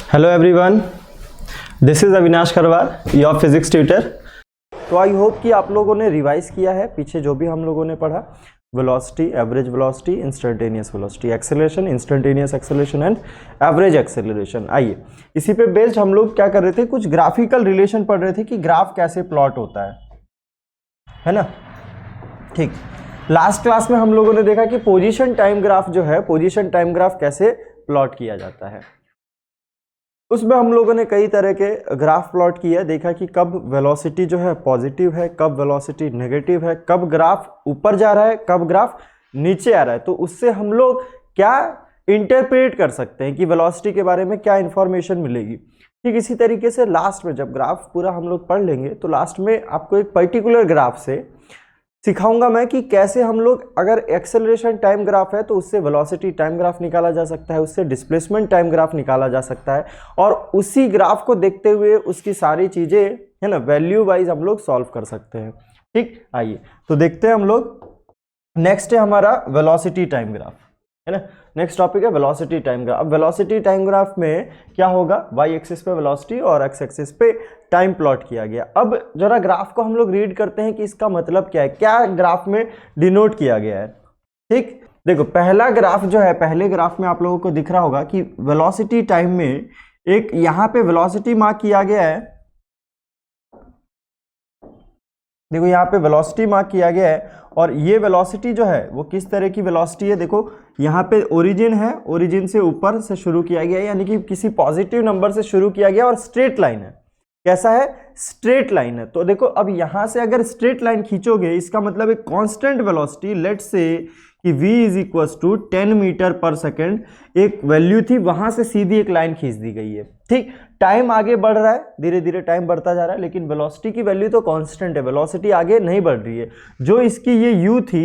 Hello everyone, this is Avinash Kharwar, your physics tutor. तो I hope कि आप लोगों ने रिवाइज किया है पीछे जो भी हम लोगों ने पढ़ा, velocity, average velocity, instantaneous velocity, acceleration, instantaneous acceleration and average acceleration. आइए इसी पे बेस्ड हम लोग क्या कर रहे थे, कुछ ग्राफिकल रिलेशन पढ़ रहे थे कि ग्राफ कैसे प्लॉट होता है ना। ठीक, लास्ट क्लास में हम लोगों ने देखा कि पोजीशन टाइम ग्राफ जो है, पोजीशन टाइम ग्राफ कैसे प्लॉट किया जाता है। उसमें हम लोगों ने कई तरह के ग्राफ प्लॉट किया, देखा कि कब वेलोसिटी जो है पॉजिटिव है, कब वेलोसिटी नेगेटिव है, कब ग्राफ ऊपर जा रहा है, कब ग्राफ नीचे आ रहा है। तो उससे हम लोग क्या इंटरप्रेट कर सकते हैं कि वेलोसिटी के बारे में क्या इंफॉर्मेशन मिलेगी। ठीक इसी तरीके से लास्ट में जब ग्राफ पूरा हम लोग पढ़ लेंगे तो लास्ट में आपको एक पर्टिकुलर ग्राफ से सिखाऊंगा मैं कि कैसे हम लोग, अगर एक्सेलरेशन टाइम ग्राफ है तो उससे वेलोसिटी टाइम ग्राफ निकाला जा सकता है, उससे डिस्प्लेसमेंट टाइम ग्राफ निकाला जा सकता है, और उसी ग्राफ को देखते हुए उसकी सारी चीज़ें है ना वैल्यू वाइज हम लोग सॉल्व कर सकते हैं। ठीक, आइए तो देखते हैं हम लोग। नेक्स्ट है हमारा वेलोसिटी टाइम ग्राफ, है ना। नेक्स्ट टॉपिक है वेलोसिटी टाइम ग्राफ। अब वेलोसिटी टाइम ग्राफ में क्या होगा, वाई एक्सिस पे वेलोसिटी और एक्स एक्सिस पे टाइम प्लॉट किया गया। अब जरा ग्राफ को हम लोग रीड करते हैं कि इसका मतलब क्या है, क्या ग्राफ में डिनोट किया गया है। ठीक, देखो पहला ग्राफ जो है, पहले ग्राफ में आप लोगों को दिख रहा होगा कि वेलोसिटी टाइम में एक यहाँ पे वेलोसिटी मार्क किया गया है। देखो यहाँ पे वेलोसिटी मार्क किया गया है, और ये वेलोसिटी जो है वो किस तरह की वेलोसिटी है। देखो यहाँ पे ओरिजिन है, ओरिजिन से ऊपर से शुरू किया गया है, यानी कि किसी पॉजिटिव नंबर से शुरू किया गया और स्ट्रेट लाइन है। कैसा है, स्ट्रेट लाइन है। तो देखो अब यहाँ से अगर स्ट्रेट लाइन खींचोगे, इसका मतलब एक कांस्टेंट वेलोसिटी, लेट्स से कि v is equal to 10 metre per second एक वैल्यू थी, वहां से सीधी एक लाइन खींच दी गई है। ठीक, टाइम आगे बढ़ रहा है, धीरे धीरे टाइम बढ़ता जा रहा है, लेकिन वेलोसिटी की वैल्यू तो कांस्टेंट है, वेलोसिटी आगे नहीं बढ़ रही है। जो इसकी ये u थी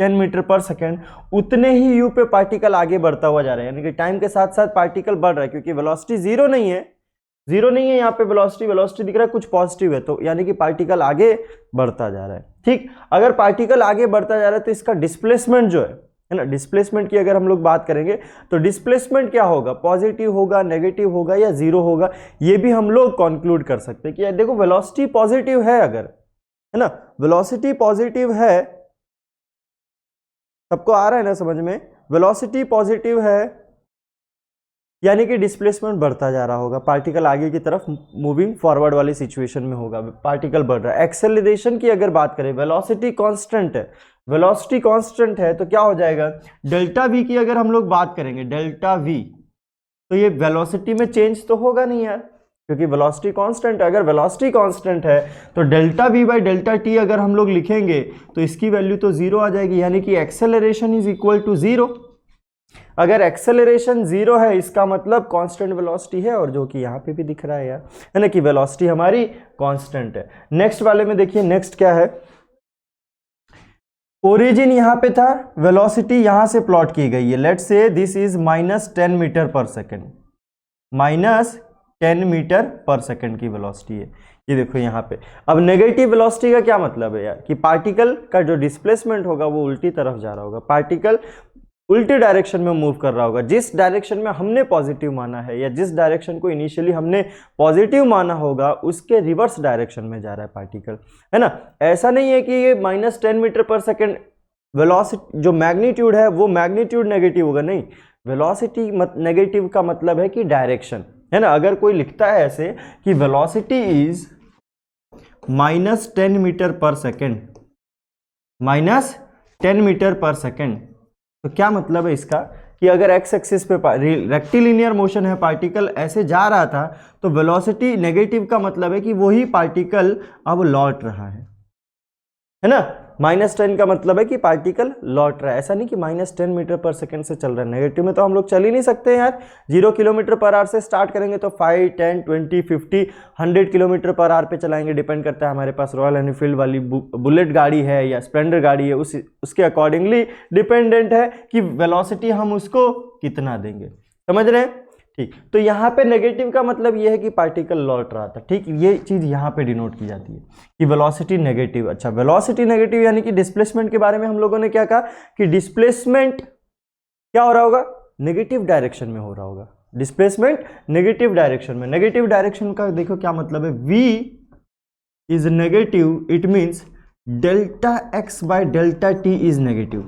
10 मीटर पर सेकेंड, उतने ही u पे पार्टिकल आगे बढ़ता हुआ जा रहा है, यानी कि टाइम के साथ साथ पार्टिकल बढ़ रहा है, क्योंकि वेलोसिटी जीरो नहीं है, यहाँ पे वेलोसिटी दिख रहा है कुछ पॉजिटिव है, तो यानी कि पार्टिकल आगे बढ़ता जा रहा है। ठीक, अगर पार्टिकल आगे बढ़ता जा रहा है तो इसका डिस्प्लेसमेंट जो है ना, डिस्प्लेसमेंट की अगर हम लोग बात करेंगे तो डिस्प्लेसमेंट क्या होगा, पॉजिटिव होगा, नेगेटिव होगा या जीरो होगा, ये भी हम लोग कंक्लूड कर सकते हैं कि देखो वेलोसिटी पॉजिटिव है, अगर है ना वेलोसिटी पॉजिटिव है, सबको आ रहा है ना समझ में, वेलोसिटी पॉजिटिव है यानी कि डिस्प्लेसमेंट बढ़ता जा रहा होगा, पार्टिकल आगे की तरफ मूविंग फॉरवर्ड वाली सिचुएशन में होगा, पार्टिकल बढ़ रहा है। एक्सेलरेशन की अगर बात करें, वेलोसिटी कांस्टेंट है, वेलोसिटी कांस्टेंट है तो क्या हो जाएगा, डेल्टा वी की अगर हम लोग बात करेंगे, डेल्टा वी, तो ये वेलोसिटी में चेंज तो होगा नहीं यार, क्योंकि वेलोसिटी कांस्टेंट है। अगर वेलोसिटी कांस्टेंट है तो delta v by delta T अगर हम लोग लिखेंगे तो इसकी वैल्यू तो जीरो आ जाएगी, यानी कि acceleration is equal to zero. अगर एक्सेलरेशन जीरो है इसका मतलब कांस्टेंट वेलोसिटी है, और जो कि यहाँ पे भी दिख रहा है यार, है ना कि वेलोसिटी हमारी कांस्टेंट है। नेक्स्ट वाले में देखिए, नेक्स्ट क्या है, ओरिजिन यहाँ पे था, वेलोसिटी यहाँ से प्लॉट की गई है, let's say this is -10 metre per second, -10 metre per second की वेलोसिटी है, ये देखो यहाँ पे। अब नेगेटिव वेलोसिटी का क्या मतलब है यार, कि पार्टिकल का जो डिस्प्लेसमेंट होगा वो उल्टी तरफ जा रहा होगा, पार्टिकल उल्टी डायरेक्शन में मूव कर रहा होगा, जिस डायरेक्शन में हमने पॉजिटिव माना है या जिस डायरेक्शन को इनिशियली हमने पॉजिटिव माना होगा उसके रिवर्स डायरेक्शन में जा रहा है पार्टिकल, है ना। ऐसा नहीं है कि ये -10 मीटर पर सेकेंड वेलोसिटी जो मैग्नीट्यूड है वो मैग्नीट्यूड नेगेटिव होगा, नहीं, वेलोसिटी नेगेटिव का मतलब है कि डायरेक्शन, है ना। अगर कोई लिखता है ऐसे कि velocity is -10 metre per second, -10 metre per second, तो क्या मतलब है इसका कि अगर एक्स एक्सिस पे रेक्टिलिनियर मोशन है, पार्टिकल ऐसे जा रहा था, तो वेलोसिटी नेगेटिव का मतलब है कि वही पार्टिकल अब लौट रहा है ना। -10 का मतलब है कि पार्टिकल लौट रहा है, ऐसा नहीं कि -10 मीटर पर सेकेंड से चल रहा है। नेगेटिव में तो हम लोग चल ही नहीं सकते यार, 0 किलोमीटर पर आवर से स्टार्ट करेंगे तो 5, 10, 20, 50, 100 किलोमीटर पर आवर पे चलाएंगे, डिपेंड करता है हमारे पास रॉयल एनफील्ड वाली बुलेट गाड़ी है या स्प्लेंडर गाड़ी है, उसके अकॉर्डिंगली डिपेंडेंट है कि वेलोसिटी हम उसको कितना देंगे, समझ रहे हैं। ठीक, तो यहाँ पे नेगेटिव का मतलब ये है कि पार्टिकल लौट रहा था। ठीक, ये चीज यहाँ पे डिनोट की जाती है कि वेलोसिटी नेगेटिव। अच्छा, वेलोसिटी नेगेटिव यानी कि डिस्प्लेसमेंट के बारे में हम लोगों ने क्या कहा कि डिस्प्लेसमेंट क्या हो रहा होगा, नेगेटिव डायरेक्शन में हो रहा होगा, डिस्प्लेसमेंट नेगेटिव डायरेक्शन में। नेगेटिव डायरेक्शन का देखो क्या मतलब है, v is negative, it means delta x by delta T is negative.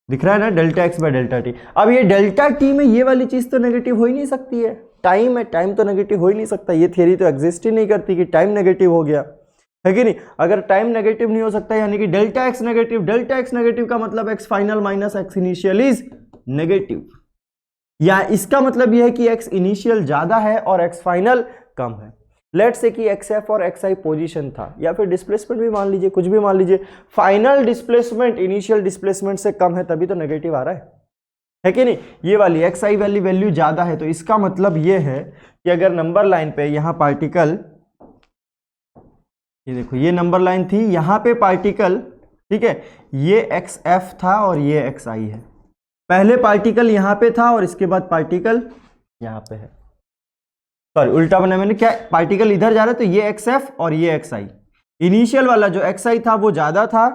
दिख रहा है ना, delta x by delta T. अब ये डेल्टा टी में ये वाली चीज तो नेगेटिव हो ही नहीं सकती है, टाइम है, टाइम तो नेगेटिव हो ही नहीं सकता, ये थियरी तो एग्जिस्ट ही नहीं करती कि टाइम नेगेटिव हो गया, है कि नहीं। अगर टाइम नेगेटिव नहीं हो सकता यानी कि delta x negative, delta x negative का मतलब x final minus x initial is negative, या इसका मतलब यह है कि एक्स इनिशियल ज्यादा है और एक्स फाइनल कम है। लेट्स से कि एक्स एफ और एक्स आई पोजिशन था, या फिर डिस्प्लेसमेंट भी मान लीजिए, कुछ भी मान लीजिए, फाइनल डिस्प्लेसमेंट इनिशियल डिस्प्लेसमेंट से कम है तभी तो नेगेटिव आ रहा है कि नहीं। ये वाली एक्स आई वाली वैल्यू ज्यादा है, तो इसका मतलब ये है कि अगर नंबर लाइन पे यहां पार्टिकल, ये देखो ये नंबर लाइन थी, यहां पे पार्टिकल, ठीक है, ये एक्स एफ था और ये एक्स आई है। पहले पार्टिकल यहां पे था और इसके बाद पार्टिकल यहां पे है, सॉरी उल्टा बना मैंने, क्या पार्टिकल इधर जा रहा है तो ये एक्स एफ और ये एक्स आई। इनिशियल वाला जो एक्स आई था वो ज्यादा था,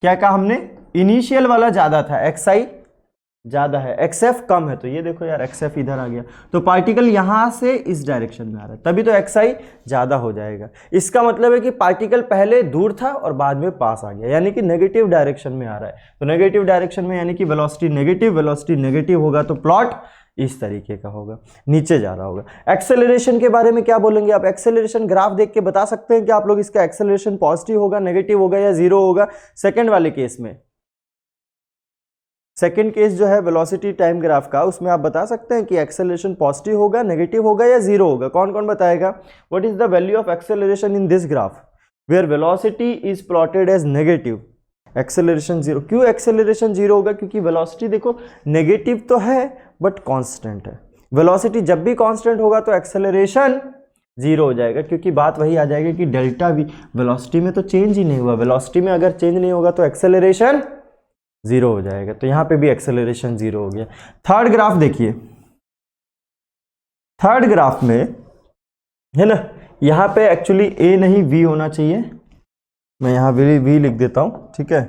क्या कहा हमने, इनिशियल वाला ज्यादा था, एक्स आई ज्यादा है, एक्स एफ कम है। तो ये देखो यार एक्स एफ इधर आ गया, तो पार्टिकल यहां से इस डायरेक्शन में आ रहा है, तभी तो एक्स आई ज्यादा हो जाएगा। इसका मतलब है कि पार्टिकल पहले दूर था और बाद में पास आ गया, यानी कि नेगेटिव डायरेक्शन में आ रहा है। तो नेगेटिव डायरेक्शन में यानी कि वेलोसिटी नेगेटिव होगा, तो प्लॉट इस तरीके का होगा, नीचे जा रहा होगा। एक्सेलरेशन के बारे में क्या बोलेंगे आप, एक्सेलरेशन ग्राफ देख के बता सकते हैं कि आप लोग इसका एक्सेलरेशन पॉजिटिव होगा, नेगेटिव होगा या जीरो होगा। सेकंड वाले केस में, सेकंड केस जो है वेलोसिटी टाइम ग्राफ का, उसमें आप बता सकते हैं कि एक्सेलरेशन पॉजिटिव होगा, नेगेटिव होगा या जीरो होगा। कौन कौन बताएगा, what is the value of acceleration in this graph where velocity is plotted as negative, acceleration zero. क्यों एक्सेलरेशन जीरो होगा, क्योंकि वेलोसिटी देखो नेगेटिव तो है बट कांस्टेंट है। वेलोसिटी जब भी कांस्टेंट होगा तो एक्सेलरेशन जीरो हो जाएगा, क्योंकि बात वही आ जाएगी कि डेल्टा वी, वेलोसिटी में तो चेंज ही नहीं हुआ, वेलोसिटी में अगर चेंज नहीं होगा तो एक्सेलरेशन जीरो हो जाएगा। तो यहां पे भी एक्सेलरेशन जीरो हो गया। थर्ड ग्राफ देखिए, थर्ड ग्राफ में है ना, यहां पे एक्चुअली ए नहीं वी होना चाहिए, मैं यहां वी लिख देता हूं, ठीक है,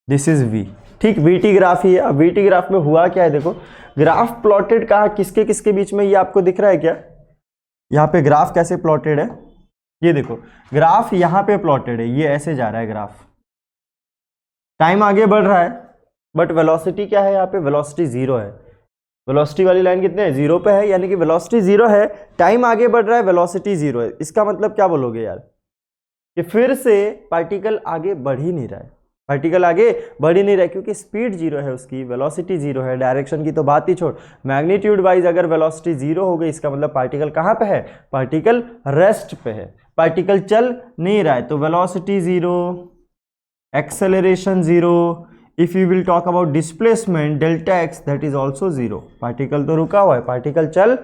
दिस इज वी, ठीक, वीटी ग्राफ ही है। अब वीटी ग्राफ में हुआ क्या है, देखो ग्राफ प्लॉटेड कहा किसके किसके बीच में, ये आपको दिख रहा है क्या, यहाँ पे ग्राफ कैसे प्लॉटेड है, ये देखो ग्राफ यहाँ पे प्लॉटेड है, ये ऐसे जा रहा है ग्राफ, टाइम आगे बढ़ रहा है बट वेलोसिटी क्या है, यहाँ पे वेलोसिटी जीरो है। वेलोसिटी वाली लाइन कितने है, जीरो पे है, यानी कि वेलोसिटी जीरो है, टाइम आगे बढ़ रहा है, वेलोसिटी जीरो है। इसका मतलब क्या बोलोगे यार, कि फिर से पार्टिकल आगे बढ़ ही नहीं रहा है, पार्टिकल आगे बढ़ ही नहीं रहा है, क्योंकि स्पीड जीरो है उसकी, वेलोसिटी जीरो है, डायरेक्शन की तो बात ही छोड़, मैग्नीट्यूड वाइज अगर वेलोसिटी जीरो हो गई, इसका मतलब पार्टिकल कहाँ पे है, पार्टिकल रेस्ट पे है, पार्टिकल चल नहीं रहा है, तो velocity zero, acceleration zero. If you will talk about displacement delta x, that is also zero, particle तो रुका हुआ है, पार्टिकल चल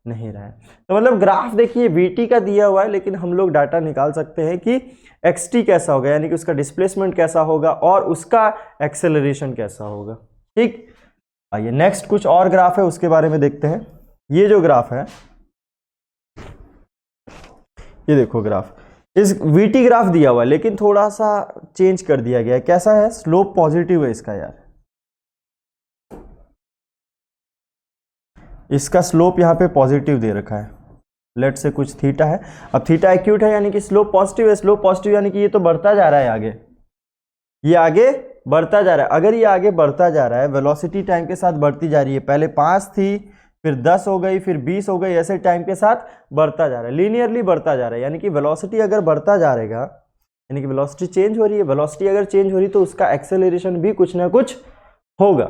नहीं रहा है। तो मतलब ग्राफ देखिए वीटी का दिया हुआ है, लेकिन हम लोग डाटा निकाल सकते हैं कि एक्सटी कैसा होगा, यानी कि उसका डिस्प्लेसमेंट कैसा होगा और उसका एक्सेलरेशन कैसा होगा। ठीक, आइए नेक्स्ट कुछ और ग्राफ है उसके बारे में देखते हैं। ये जो ग्राफ है, ये देखो ग्राफ, इस वीटी ग्राफ दिया हुआ है लेकिन थोड़ा सा चेंज कर दिया गया है। कैसा है, स्लोप पॉजिटिव है इसका यार, इसका स्लोप यहाँ पे पॉजिटिव दे रखा है, लेट से कुछ थीटा है, अब थीटा एक्यूट है यानी कि स्लोप पॉजिटिव है, स्लोप पॉजिटिव यानी कि ये तो बढ़ता जा रहा है आगे, ये आगे बढ़ता जा रहा है। अगर ये आगे बढ़ता जा रहा है, वेलोसिटी टाइम के साथ बढ़ती जा रही है, पहले 5 थी, फिर 10 हो गई, फिर 20 हो गई, ऐसे टाइम के साथ बढ़ता जा रहा है, लीनियरली बढ़ता जा रहा है, यानी कि वेलोसिटी अगर बढ़ता जा रहेगा, यानी कि वेलोसिटी चेंज हो रही है, वेलोसिटी अगर चेंज हो रही है तो उसका एक्सेलरेशन भी कुछ ना कुछ होगा।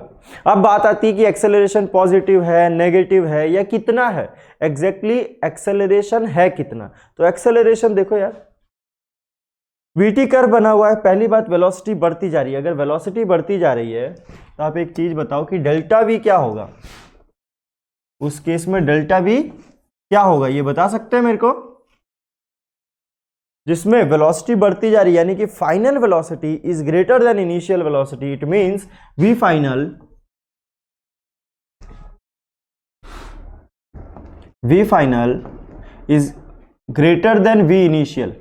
अब बात आती है कि एक्सेलरेशन पॉजिटिव है, नेगेटिव है या कितना है, एग्जैक्टली एक्सेलरेशन है कितना। तो एक्सेलरेशन देखो यार, वीटी कर्व बना हुआ है, पहली बात वेलोसिटी बढ़ती जा रही है, अगर वेलोसिटी बढ़ती जा रही है तो आप एक चीज बताओ कि डेल्टा वी क्या होगा, उस केस में डेल्टा वी क्या होगा, ये बता सकते हैं मेरे को, जिसमें वेलोसिटी बढ़ती जा रही है, यानी कि final velocity is greater than initial velocity, it means v final is greater than v initial,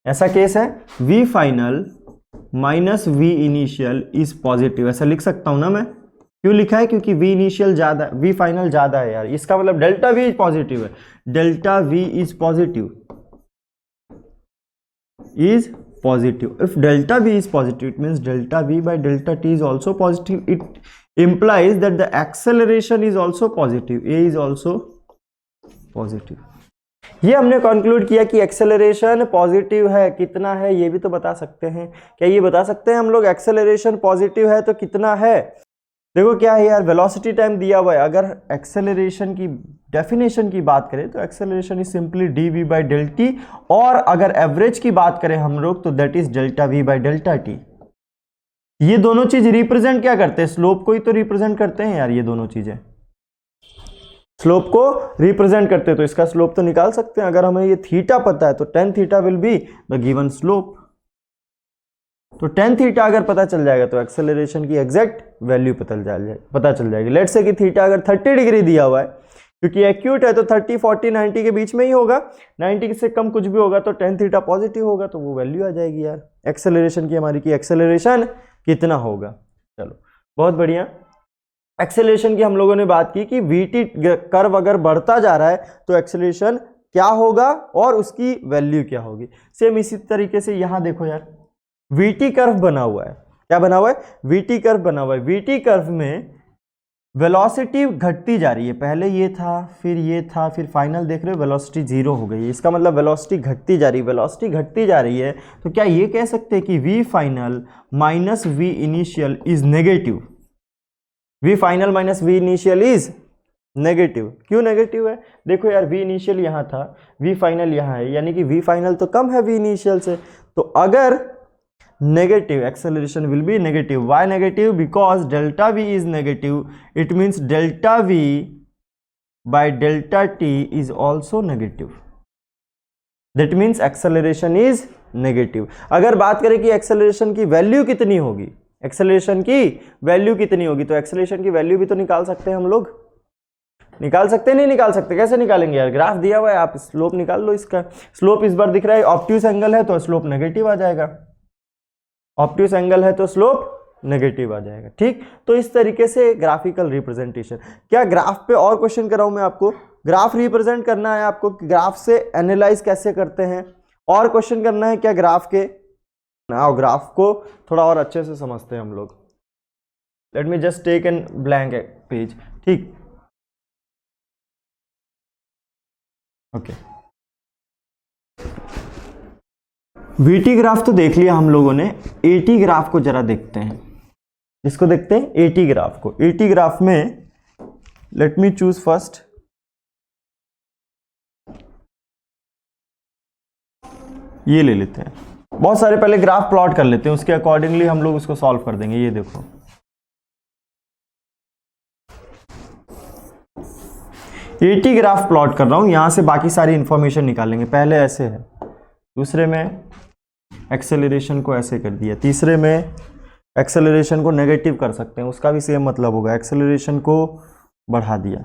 ऐसा केस है v final minus v initial is positive, ऐसा लिख सकता हूं ना मैं। क्यों लिखा है? क्योंकि v इनिशियल ज्यादा, v फाइनल ज्यादा है यार, इसका मतलब डेल्टा v इज पॉजिटिव है, delta v is positive, is positive. If delta v is positive, it means delta v by delta t is also positive. It implies that the acceleration is also positive. A is also positive. ये हमने conclude किया कि acceleration positive है, कितना है ये भी तो बता सकते हैं। क्या ये बता सकते हैं हम लोग एक्सेलरेशन पॉजिटिव है तो कितना है? देखो क्या है यार, वेलोसिटी टाइम दिया हुआ है। अगर एक्सेलरेशन की डेफिनेशन की बात करें तो acceleration is simply d v by del t, और अगर एवरेज की बात करें हम लोग तो that is delta v by delta t. ये दोनों चीज रिप्रेजेंट क्या करते हैं? स्लोप को ही तो रिप्रेजेंट करते हैं यार, ये दोनों चीजें स्लोप को रिप्रेजेंट करते हैं। तो इसका स्लोप तो निकाल सकते हैं। अगर हमें ये थीटा पता है तो tan theta will be the given slope. तो टेन थीटा अगर पता चल जाएगा तो एक्सेलरेशन की एग्जैक्ट वैल्यू पता चल जाएगी। लेट्स से कि थीटा अगर 30 डिग्री दिया हुआ है, क्योंकि एक्यूट है तो 30, 40, 90 के बीच में ही होगा, 90 से कम कुछ भी होगा तो टेन थीटा पॉजिटिव होगा, तो वो वैल्यू आ जाएगी यार एक्सेलरेशन की हमारी, की एक्सेलरेशन कितना होगा। चलो बहुत बढ़िया। एक्सेलरेशन की हम लोगों ने बात की कि वीटी कर्व अगर बढ़ता जा रहा है तो एक्सेलरेशन क्या होगा और उसकी वैल्यू क्या होगी। सेम इसी तरीके से यहां देखो यार, वीटी कर्व बना हुआ है। क्या बना हुआ है? वीटी कर्व बना हुआ है। वीटी कर्व में वेलोसिटी घटती जा रही है, पहले ये था, फिर ये था, फिर फाइनल देख रहे हो वेलोसिटी जीरो हो गई है। इसका मतलब वेलोसिटी घटती जा रही है, वेलोसिटी घटती जा रही है। तो क्या ये कह सकते हैं कि v final minus v initial is negative? V final minus v initial is negative. क्यों नेगेटिव है? देखो यार, वी इनिशियल यहाँ था, वी फाइनल यहाँ है, यानी कि वी फाइनल तो कम है वी इनिशियल से। तो अगर negative, acceleration will be negative. Why negative? Because delta v is negative. It means delta v by delta t is also negative. That means acceleration is negative. अगर बात करें कि acceleration की वैल्यू कितनी होगी, acceleration की वैल्यू कितनी होगी, तो acceleration की वैल्यू भी तो निकाल सकते हैं हम लोग। निकाल सकते हैं? नहीं निकाल सकते। कैसे निकालेंगे यार? ग्राफ दिया हुआ है, आप स्लोप निकाल लो। इसका स्लोप इस बार दिख रहा है ऑब्ट्यूस एंगल है तो स्लोप नेगेटिव आ जाएगा, ऑब्ट्यूस एंगल है तो स्लोप नेगेटिव आ जाएगा। ठीक, तो इस तरीके से ग्राफिकल रिप्रेजेंटेशन। क्या ग्राफ पे और क्वेश्चन कराऊं मैं आपको? ग्राफ रिप्रेजेंट करना है आपको, ग्राफ से एनालाइज कैसे करते हैं, और क्वेश्चन करना है क्या ग्राफ के? आओ ग्राफ को थोड़ा और अच्छे से समझते हैं हम लोग। Let me just take an blank page. ठीक, ओके। वीटी ग्राफ तो देख लिया हम लोगों ने, एटी ग्राफ को जरा देखते हैं। इसको देखते हैं एटी ग्राफ को। एटी ग्राफ में लेट मी चूज फर्स्ट, ये ले लेते हैं। बहुत सारे पहले ग्राफ प्लॉट कर लेते हैं, उसके अकॉर्डिंगली हम लोग उसको सॉल्व कर देंगे। ये देखो, एटी ग्राफ प्लॉट कर रहा हूं, यहां से बाकी सारी इंफॉर्मेशन निकालेंगे। पहले ऐसे है, दूसरे में एक्सेलरेशन को ऐसे कर दिया, तीसरे में एक्सेलरेशन को नेगेटिव कर सकते हैं, उसका भी सेम मतलब होगा। एक्सेलरेशन को बढ़ा दिया,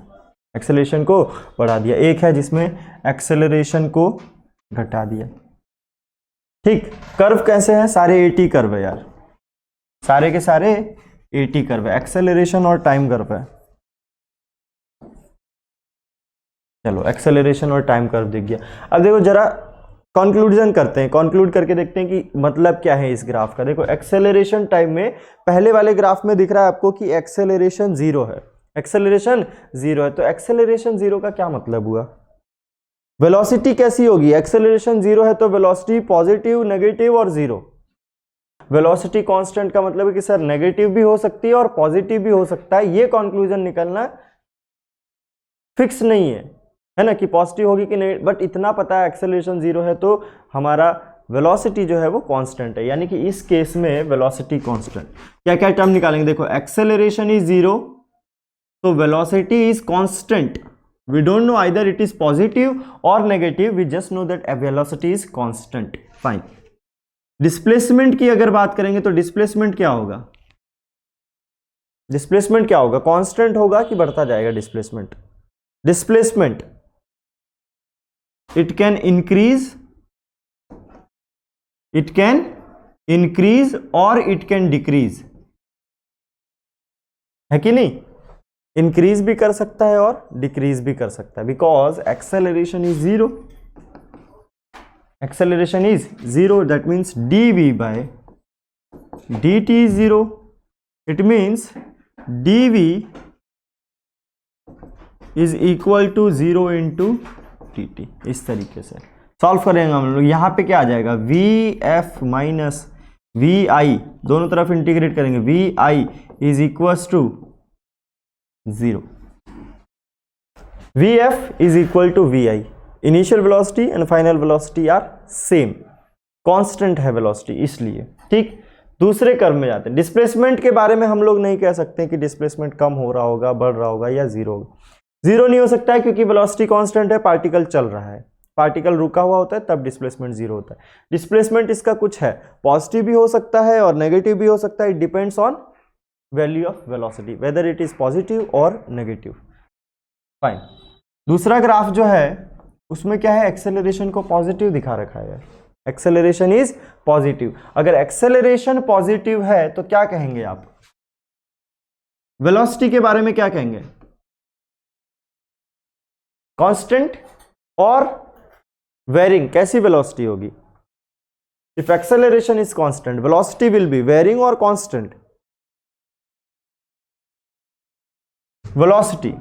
एक्सेलरेशन को बढ़ा दिया। एक है जिसमें एक्सेलरेशन को घटा दिया। ठीक, कर्व कैसे हैं? सारे एटी कर्व है यार, सारे के सारे एटी कर्व है, एक्सेलरेशन और टाइम कर्व है। चलो एक्सेलरेशन और टाइम कर्व दिख गया। अब देखो जरा कंक्लूजन करते हैं, कंक्लूड करके देखते हैं कि मतलब क्या है इस ग्राफ का। देखो एक्सेलरेशन टाइम में पहले वाले ग्राफ में दिख रहा है आपको कि एक्सेलरेशन जीरो है, एक्सेलरेशन जीरो है। तो एक्सेलरेशन जीरो का क्या मतलब हुआ? वेलोसिटी कैसी होगी? एक्सेलरेशन जीरो है तो वेलोसिटी पॉजिटिव, नेगेटिव और जीरो। वेलोसिटी कांस्टेंट का मतलब है कि सर नेगेटिव भी हो सकती है और पॉजिटिव भी हो सकता है। ये कंक्लूजन निकलना फिक्स नहीं है ना, कि पॉजिटिव होगी कि नहीं, बट इतना पता है एक्सेलरेशन जीरो है तो हमारा वेलोसिटी जो है वो कांस्टेंट है, यानी कि इस केस में वेलोसिटी कांस्टेंट। क्या क्या टर्म निकालेंगे? देखो एक्सेलरेशन इज जीरो तो velocity is constant. We don't know either it is positive और negative, we just know that velocity is constant. Fine. Displacement की अगर बात करेंगे तो डिस्प्लेसमेंट क्या होगा? डिस्प्लेसमेंट क्या होगा? कांस्टेंट होगा कि बढ़ता जाएगा displacement? Displacement it can increase it can increase और इट कैन डिक्रीज, है कि नहीं? इंक्रीज भी कर सकता है और डिक्रीज भी कर सकता है, because acceleration is zero, acceleration is zero, that means dv by dt is zero. It means dv is equal to 0 into dt. इस तरीके से सॉल्व करेंगे हम लोग। यहाँ पे क्या आ जाएगा, vf माइनस vi, दोनों तरफ इंटीग्रेट करेंगे, vi is equals to 0, vf is equal to vi। Initial velocity and final velocity are same, constant है वेलोसिटी इसलिए, ठीक। दूसरे कर्व में जाते हैं। डिस्प्लेसमेंट के बारे में हम लोग नहीं कह सकते कि डिस्प्लेसमेंट कम हो रहा होगा, बढ़ रहा होगा या जीरो होगा। जीरो नहीं हो सकता है क्योंकि वेलोसिटी कांस्टेंट है, पार्टिकल चल रहा है, पार्टिकल रुका हुआ होता है तब डिस्प्लेसमेंट जीरो होता है। डिस्प्लेसमेंट इसका कुछ है, पॉजिटिव भी हो सकता है और नेगेटिव भी हो सकता है, it depends on value of velocity, whether it is positive और नेगेटिव। फाइन। दूसरा ग्राफ जो है उसमें क्या है, एक्सेलरेशन को पॉजिटिव दिखा रखा है, एक्सेलरेशन इज पॉजिटिव। अगर एक्सेलरेशन पॉजिटिव है तो क्या कहेंगे आप, वेलोसिटी के बारे में क्या कहेंगे, कांस्टेंट और वेरिंग, कैसी वेलोसिटी होगी? If acceleration is constant, velocity will be varying और constant. Velocity,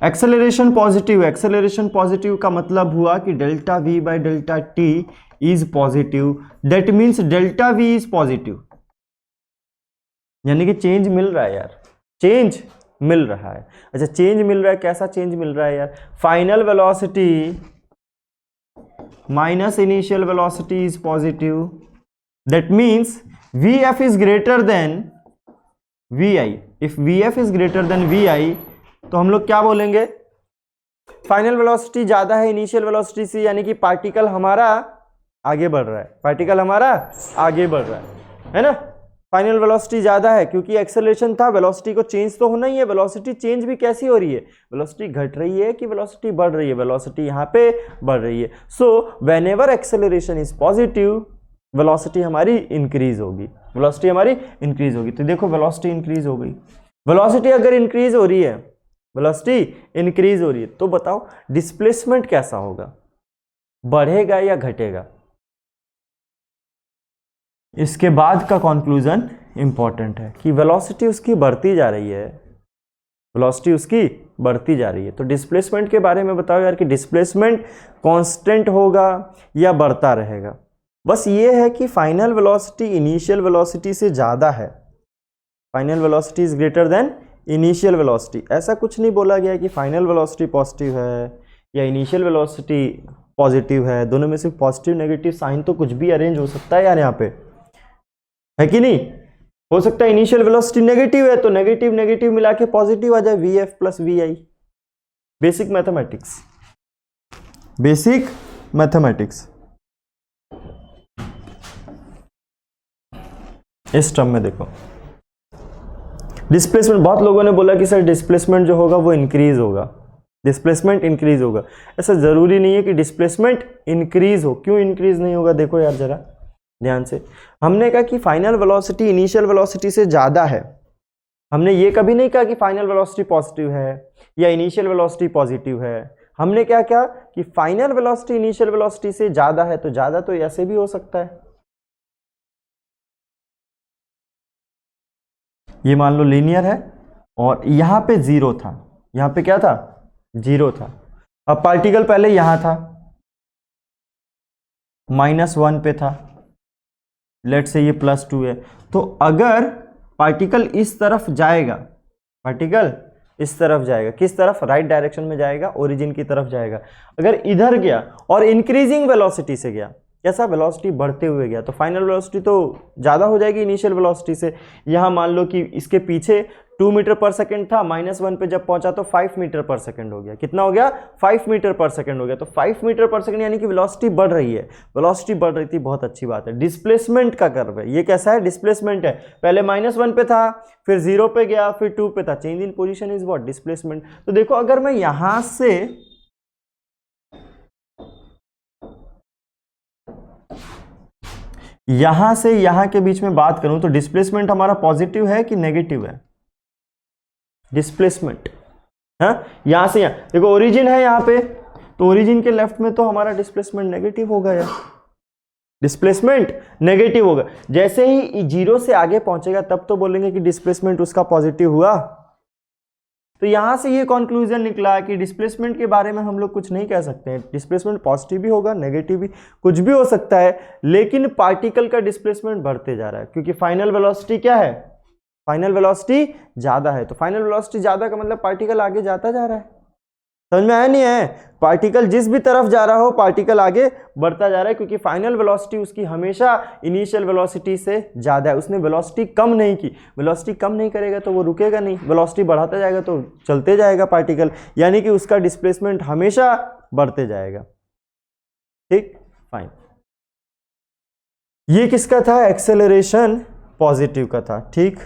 acceleration positive, acceleration positive का मतलब हुआ कि delta v by delta t is positive, that means delta v is positive, यानी कि चेंज मिल रहा है यार, चेंज मिल रहा है। अच्छा, चेंज मिल रहा है, कैसा चेंज मिल रहा है यार? Final velocity minus initial velocity is positive, that means vf is greater then vi। If vf is greater then vi तो हम लोग क्या बोलेंगे, फाइनल वेलोसिटी ज्यादा है इनिशियल वेलोसिटी से, यानी कि पार्टिकल हमारा आगे बढ़ रहा है, पार्टिकल हमारा आगे बढ़ रहा है ना। फाइनल वेलोसिटी ज्यादा है क्योंकि एक्सेलरेशन था, वेलोसिटी को चेंज तो होना ही है। वेलोसिटी चेंज भी कैसी हो रही है, वेलोसिटी घट रही है कि वेलोसिटी बढ़ रही है? वेलोसिटी यहाँ पे बढ़ रही है। So whenever acceleration is positive, velocity हमारी इंक्रीज होगी, वेलोसिटी हमारी इंक्रीज होगी। तो देखो वेलोसिटी इंक्रीज हो गई। वेलोसिटी अगर इंक्रीज हो रही है, वेलोसिटी इंक्रीज हो रही है, तो बताओ डिस्प्लेसमेंट कैसा होगा, बढ़ेगा या घटेगा? इसके बाद का कंक्लूजन इंपॉर्टेंट है कि वेलोसिटी उसकी बढ़ती जा रही है, वेलोसिटी उसकी बढ़ती जा रही है। तो डिस्प्लेसमेंट के बारे में बताओ यार कि डिस्प्लेसमेंट कांस्टेंट होगा या बढ़ता रहेगा? बस ये है कि फाइनल वेलोसिटी इनिशियल वेलोसिटी से ज़्यादा है, final velocity is greater than initial velocity. ऐसा कुछ नहीं बोला गया कि फाइनल वेलोसिटी पॉजिटिव है या इनिशियल वेलोसिटी पॉजिटिव है, दोनों में से पॉजिटिव नेगेटिव साइन तो कुछ भी अरेंज हो सकता है यार, यहाँ पे है कि नहीं? हो सकता है इनिशियल वेलोसिटी नेगेटिव है तो नेगेटिव नेगेटिव मिला के पॉजिटिव आ जाए, vf plus vi। Basic mathematics, basic mathematics इस टर्म में देखो। डिस्प्लेसमेंट, बहुत लोगों ने बोला कि सर डिस्प्लेसमेंट जो होगा वो इंक्रीज होगा, डिस्प्लेसमेंट इंक्रीज होगा। ऐसा जरूरी नहीं है कि डिस्प्लेसमेंट इंक्रीज हो। क्यों इंक्रीज नहीं होगा, देखो यार जरा ध्यान से। हमने कहा कि फाइनल वेलोसिटी इनिशियल वेलोसिटी से ज़्यादा है, हमने ये कभी नहीं कहा कि फाइनल वेलोसिटी पॉजिटिव है या इनिशियल वेलोसिटी पॉजिटिव है। हमने क्या कहा कि फाइनल वेलोसिटी इनिशियल वेलोसिटी से ज़्यादा है, तो ज़्यादा तो ऐसे भी हो सकता है। ये मान लो लीनियर है और यहाँ पे जीरो था, यहाँ पे क्या था, जीरो था। अब पार्टिकल पहले यहाँ था, -1 पे था, लेट से ये +2 है। तो अगर पार्टिकल इस तरफ जाएगा, पार्टिकल इस तरफ जाएगा, किस तरफ, राइट डायरेक्शन में जाएगा, ओरिजिन की तरफ जाएगा। अगर इधर गया और इंक्रीजिंग वेलोसिटी से गया, कैसा, वेलोसिटी बढ़ते हुए गया, तो फाइनल वेलोसिटी तो ज़्यादा हो जाएगी इनिशियल वेलोसिटी से। यहाँ मान लो कि इसके पीछे 2 मीटर पर सेकेंड था, -1 पे जब पहुंचा तो 5 मीटर पर सेकेंड हो गया। कितना हो गया, 5 मीटर पर सेकेंड हो गया। तो 5 मीटर पर सेकेंड यानी कि वेलोसिटी बढ़ रही है, वेलोसिटी बढ़ रही थी, बहुत अच्छी बात है। डिस्प्लेसमेंट का कर्व है ये, कैसा है, डिस्प्लेसमेंट है। पहले -1 पे था, फिर 0 पे गया, फिर 2 पे था, change in position is what, displacement. तो देखो अगर मैं यहां से यहां से यहां के बीच में बात करूं तो डिस्प्लेसमेंट हमारा पॉजिटिव है कि नेगेटिव है? डिस्प्लेसमेंट, हाँ, यहां से यहां देखो ओरिजिन है यहां पे, तो ओरिजिन के लेफ्ट में तो हमारा डिस्प्लेसमेंट नेगेटिव होगा यार, डिस्प्लेसमेंट नेगेटिव होगा। जैसे ही जीरो से आगे पहुंचेगा तब तो बोलेंगे कि डिस्प्लेसमेंट उसका पॉजिटिव हुआ। तो यहां से ये कंक्लूजन निकला कि डिस्प्लेसमेंट के बारे में हम लोग कुछ नहीं कह सकते हैं, डिस्प्लेसमेंट पॉजिटिव भी होगा, नेगेटिव भी, कुछ भी हो सकता है, लेकिन पार्टिकल का डिस्प्लेसमेंट बढ़ते जा रहा है क्योंकि फाइनल वेलोसिटी क्या है? फाइनल वेलोसिटी ज्यादा है। तो फाइनल वेलोसिटी ज्यादा का मतलब पार्टिकल आगे जाता जा रहा है। समझ में आया नहीं है? पार्टिकल जिस भी तरफ जा रहा हो पार्टिकल आगे बढ़ता जा रहा है क्योंकि फाइनल वेलोसिटी उसकी हमेशा इनिशियल वेलोसिटी से ज्यादा है। उसने वेलोसिटी कम नहीं की, वेलोसिटी कम नहीं करेगा तो वो रुकेगा नहीं, वेलोसिटी बढ़ाता जाएगा तो चलते जाएगा पार्टिकल, यानी कि उसका डिस्प्लेसमेंट हमेशा बढ़ते जाएगा। ठीक, फाइन। ये किसका था? एक्सेलरेशन पॉजिटिव का था। ठीक,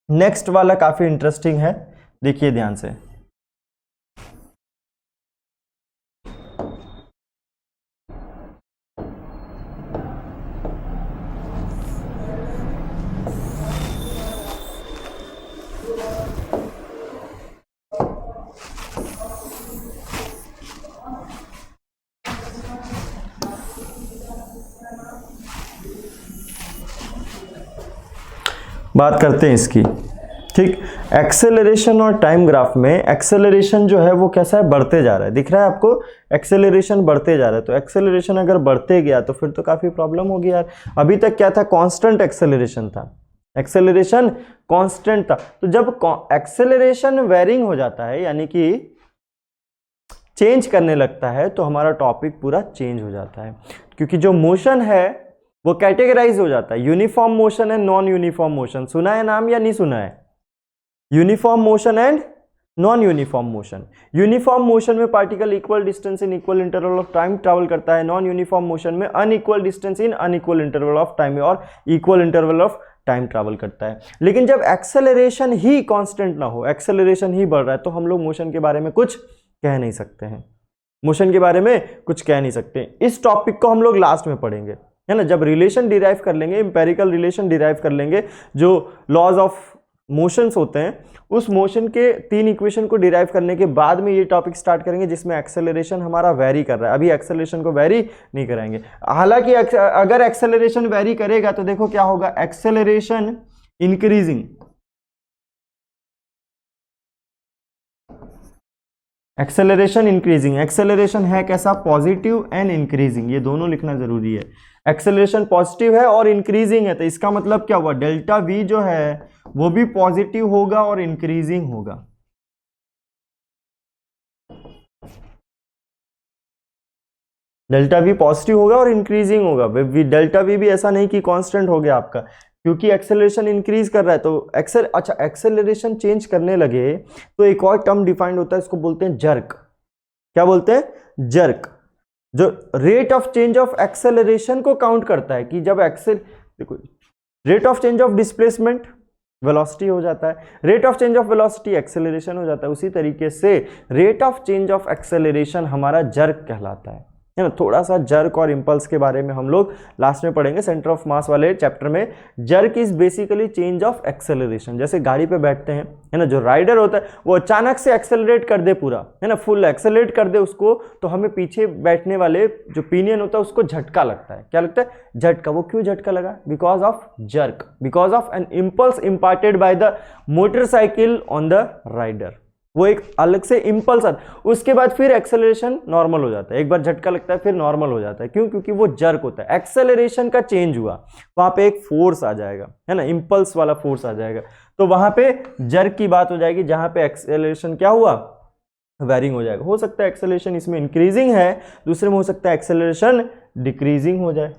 नेक्स्ट वाला काफी इंटरेस्टिंग है, देखिए ध्यान से। बात करते हैं इसकी। ठीक, एक्सेलरेशन और टाइम ग्राफ में एक्सेलरेशन जो है वो कैसा है? बढ़ते जा रहा है, दिख रहा है आपको? एक्सेलरेशन बढ़ते जा रहा है। तो एक्सेलरेशन अगर बढ़ते गया तो फिर तो काफी प्रॉब्लम होगी यार। अभी तक क्या था? कांस्टेंट एक्सेलरेशन था, एक्सेलरेशन कांस्टेंट था। तो जब एक्सेलरेशन वेरिंग हो जाता है यानी कि चेंज करने लगता है तो हमारा टॉपिक पूरा चेंज हो जाता है, क्योंकि जो मोशन है वो कैटेगराइज हो जाता है, uniform motion and non uniform motion. सुना है नाम या नहीं सुना है? Uniform motion and non uniform motion. Uniform motion में particle equal distance in equal interval of time travel करता है, नॉन यूनिफॉर्म मोशन में unequal distance in unequal interval of time और equal interval of time travel करता है। लेकिन जब acceleration ही constant ना हो, एक्सेलरेशन ही बढ़ रहा है, तो हम लोग मोशन के बारे में कुछ कह नहीं सकते हैं, मोशन के बारे में कुछ कह नहीं सकते। इस टॉपिक को हम लोग लास्ट में पढ़ेंगे, है ना, जब रिलेशन डिराइव कर लेंगे, इंपेरिकल रिलेशन डिराइव कर लेंगे, जो लॉज ऑफ मोशंस होते हैं, उस मोशन के 3 इक्वेशन को डिराइव करने के बाद में ये टॉपिक स्टार्ट करेंगे जिसमें एक्सेलरेशन हमारा वेरी कर रहा है। अभी एक्सेलरेशन को वेरी नहीं कराएंगे। हालांकि अगर एक्सेलरेशन वेरी करेगा तो देखो क्या होगा, acceleration increasing, acceleration increasing. Acceleration है कैसा? पॉजिटिव एंड इंक्रीजिंग, ये दोनों लिखना जरूरी है। एक्सेलरेशन पॉजिटिव है और इंक्रीजिंग है, तो इसका मतलब क्या हुआ? डेल्टा वी जो है वो भी पॉजिटिव होगा और इंक्रीजिंग होगा। डेल्टा वी पॉजिटिव होगा और इंक्रीजिंग होगा। डेल्टा वी भी ऐसा नहीं कि कांस्टेंट हो गया आपका, क्योंकि एक्सेलरेशन इंक्रीज कर रहा है। तो एक्सेलरेशन चेंज करने लगे तो एक और टर्म डिफाइंड होता है, इसको बोलते हैं जर्क। क्या बोलते हैं? जर्क, जो rate of change of acceleration को काउंट करता है कि जब देखो rate of change of displacement velocity हो जाता है, rate of change of velocity acceleration हो जाता है, उसी तरीके से rate of change of acceleration हमारा जर्क कहलाता है ना। थोड़ा सा जर्क और इंपल्स के बारे में हम लोग लास्ट में पढ़ेंगे, सेंटर ऑफ मास वाले चैप्टर में। Jerk is basically change of acceleration. जैसे गाड़ी पे बैठते हैं, है ना, जो राइडर होता है वो अचानक से एक्सेलरेट कर दे पूरा, है ना, फुल एक्सेलरेट कर दे उसको, तो हमें पीछे बैठने वाले जो पिनियन होता है उसको झटका लगता है। क्या लगता है? झटका। वो क्यों झटका लगा? Because of jerk, because of an impulse imparted by the motorcycle on the rider. वो एक अलग से इंपल्स आता है, उसके बाद फिर एक्सेलरेशन नॉर्मल हो जाता है। एक बार झटका लगता है फिर नॉर्मल हो जाता है। क्यों? क्योंकि वो जर्क होता है, एक्सेलरेशन का चेंज हुआ, वहां पे एक फोर्स आ जाएगा, है ना, इंपल्स वाला फोर्स आ जाएगा, तो वहां पे जर्क की बात हो जाएगी। जहां पे एक्सेलरेशन क्या हुआ? वेरिंग हो जाएगा। हो सकता है एक्सेलरेशन इसमें इंक्रीजिंग है, दूसरे में हो सकता है एक्सेलरेशन डिक्रीजिंग हो जाए,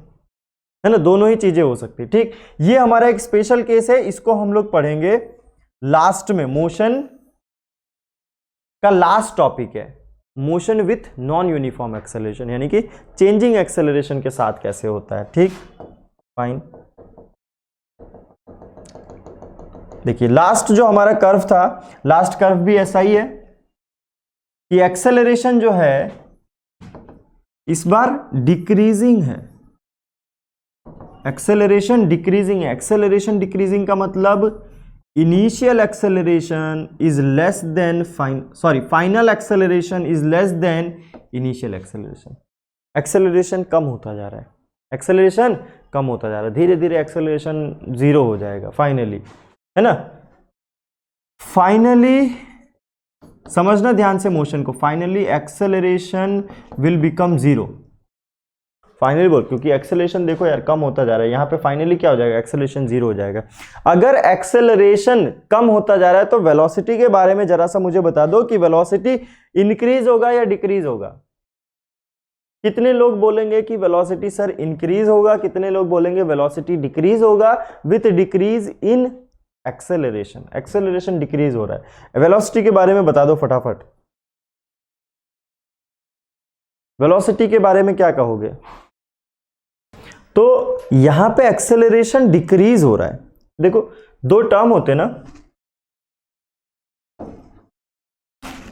है ना, दोनों ही चीजें हो सकती है। ठीक, ये हमारा एक स्पेशल केस है, इसको हम लोग पढ़ेंगे लास्ट में। मोशन का लास्ट टॉपिक है motion with non uniform acceleration, यानी कि चेंजिंग एक्सेलरेशन के साथ कैसे होता है। ठीक, फाइन। देखिए लास्ट जो हमारा कर्व था, लास्ट कर्व भी ऐसा ही है कि एक्सेलरेशन जो है इस बार डिक्रीजिंग है, एक्सेलरेशन डिक्रीजिंग है। एक्सेलरेशन डिक्रीजिंग का मतलब initial acceleration is less than final acceleration is less than initial acceleration. Acceleration कम होता जा रहा है, एक्सेलरेशन कम होता जा रहा है, धीरे धीरे एक्सेलरेशन जीरो हो जाएगा फाइनली, है ना। फाइनली समझना ध्यान से मोशन को, finally acceleration will become zero. Finally बोल, क्योंकि एक्सेलरेशन देखो यार कम होता जा रहा है, यहाँ पे फाइनली क्या हो जाएगा, एक्सेलरेशन जीरो हो जाएगा। अगर एक्सेलरेशन कम होता जा रहा है तो वेलोसिटी के बारे में जरा सा मुझे बता दो कि वेलोसिटी इंक्रीज होगा या डिक्रीज होगा। कितने लोग बोलेंगे कि वेलोसिटी सर इंक्रीज होगा, कितने लोग बोलेंगे वेलोसिटी डिक्रीज होगा with decrease in acceleration. Acceleration decrease हो रहा है। वेलोसिटी के बारे में बता दो फटाफट, वेलोसिटी के बारे में क्या कहोगे। तो यहां पे एक्सेलरेशन डिक्रीज हो रहा है। देखो दो टर्म होते हैं ना,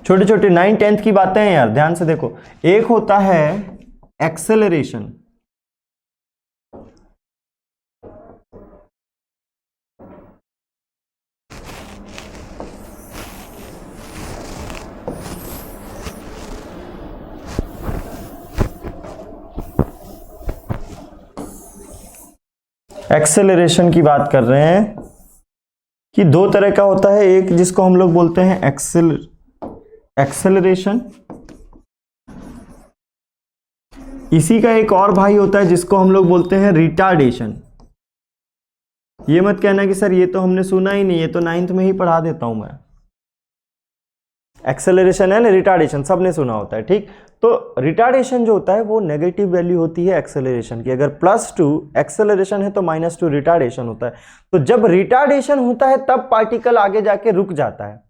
छोटे छोटे 9 10th की बातें हैं यार, ध्यान से देखो। एक होता है एक्सेलरेशन, एक्सेलरेशन की बात कर रहे हैं कि दो तरह का होता है। एक जिसको हम लोग बोलते हैं एक्सेलरेशन, इसी का एक और भाई होता है जिसको हम लोग बोलते हैं रिटार्डेशन। ये मत कहना कि सर ये तो हमने सुना ही नहीं, ये तो 9th में ही पढ़ा देता हूं मैं। एक्सेलरेशन है ना, रिटार्डेशन सबने सुना होता है, ठीक। तो रिटार्डेशन जो होता है वो नेगेटिव वैल्यू होती है एक्सेलरेशन की। अगर +2 एक्सेलरेशन है तो -2 रिटार्डेशन होता है। तो जब रिटार्डेशन होता है तब पार्टिकल आगे जाके रुक जाता है।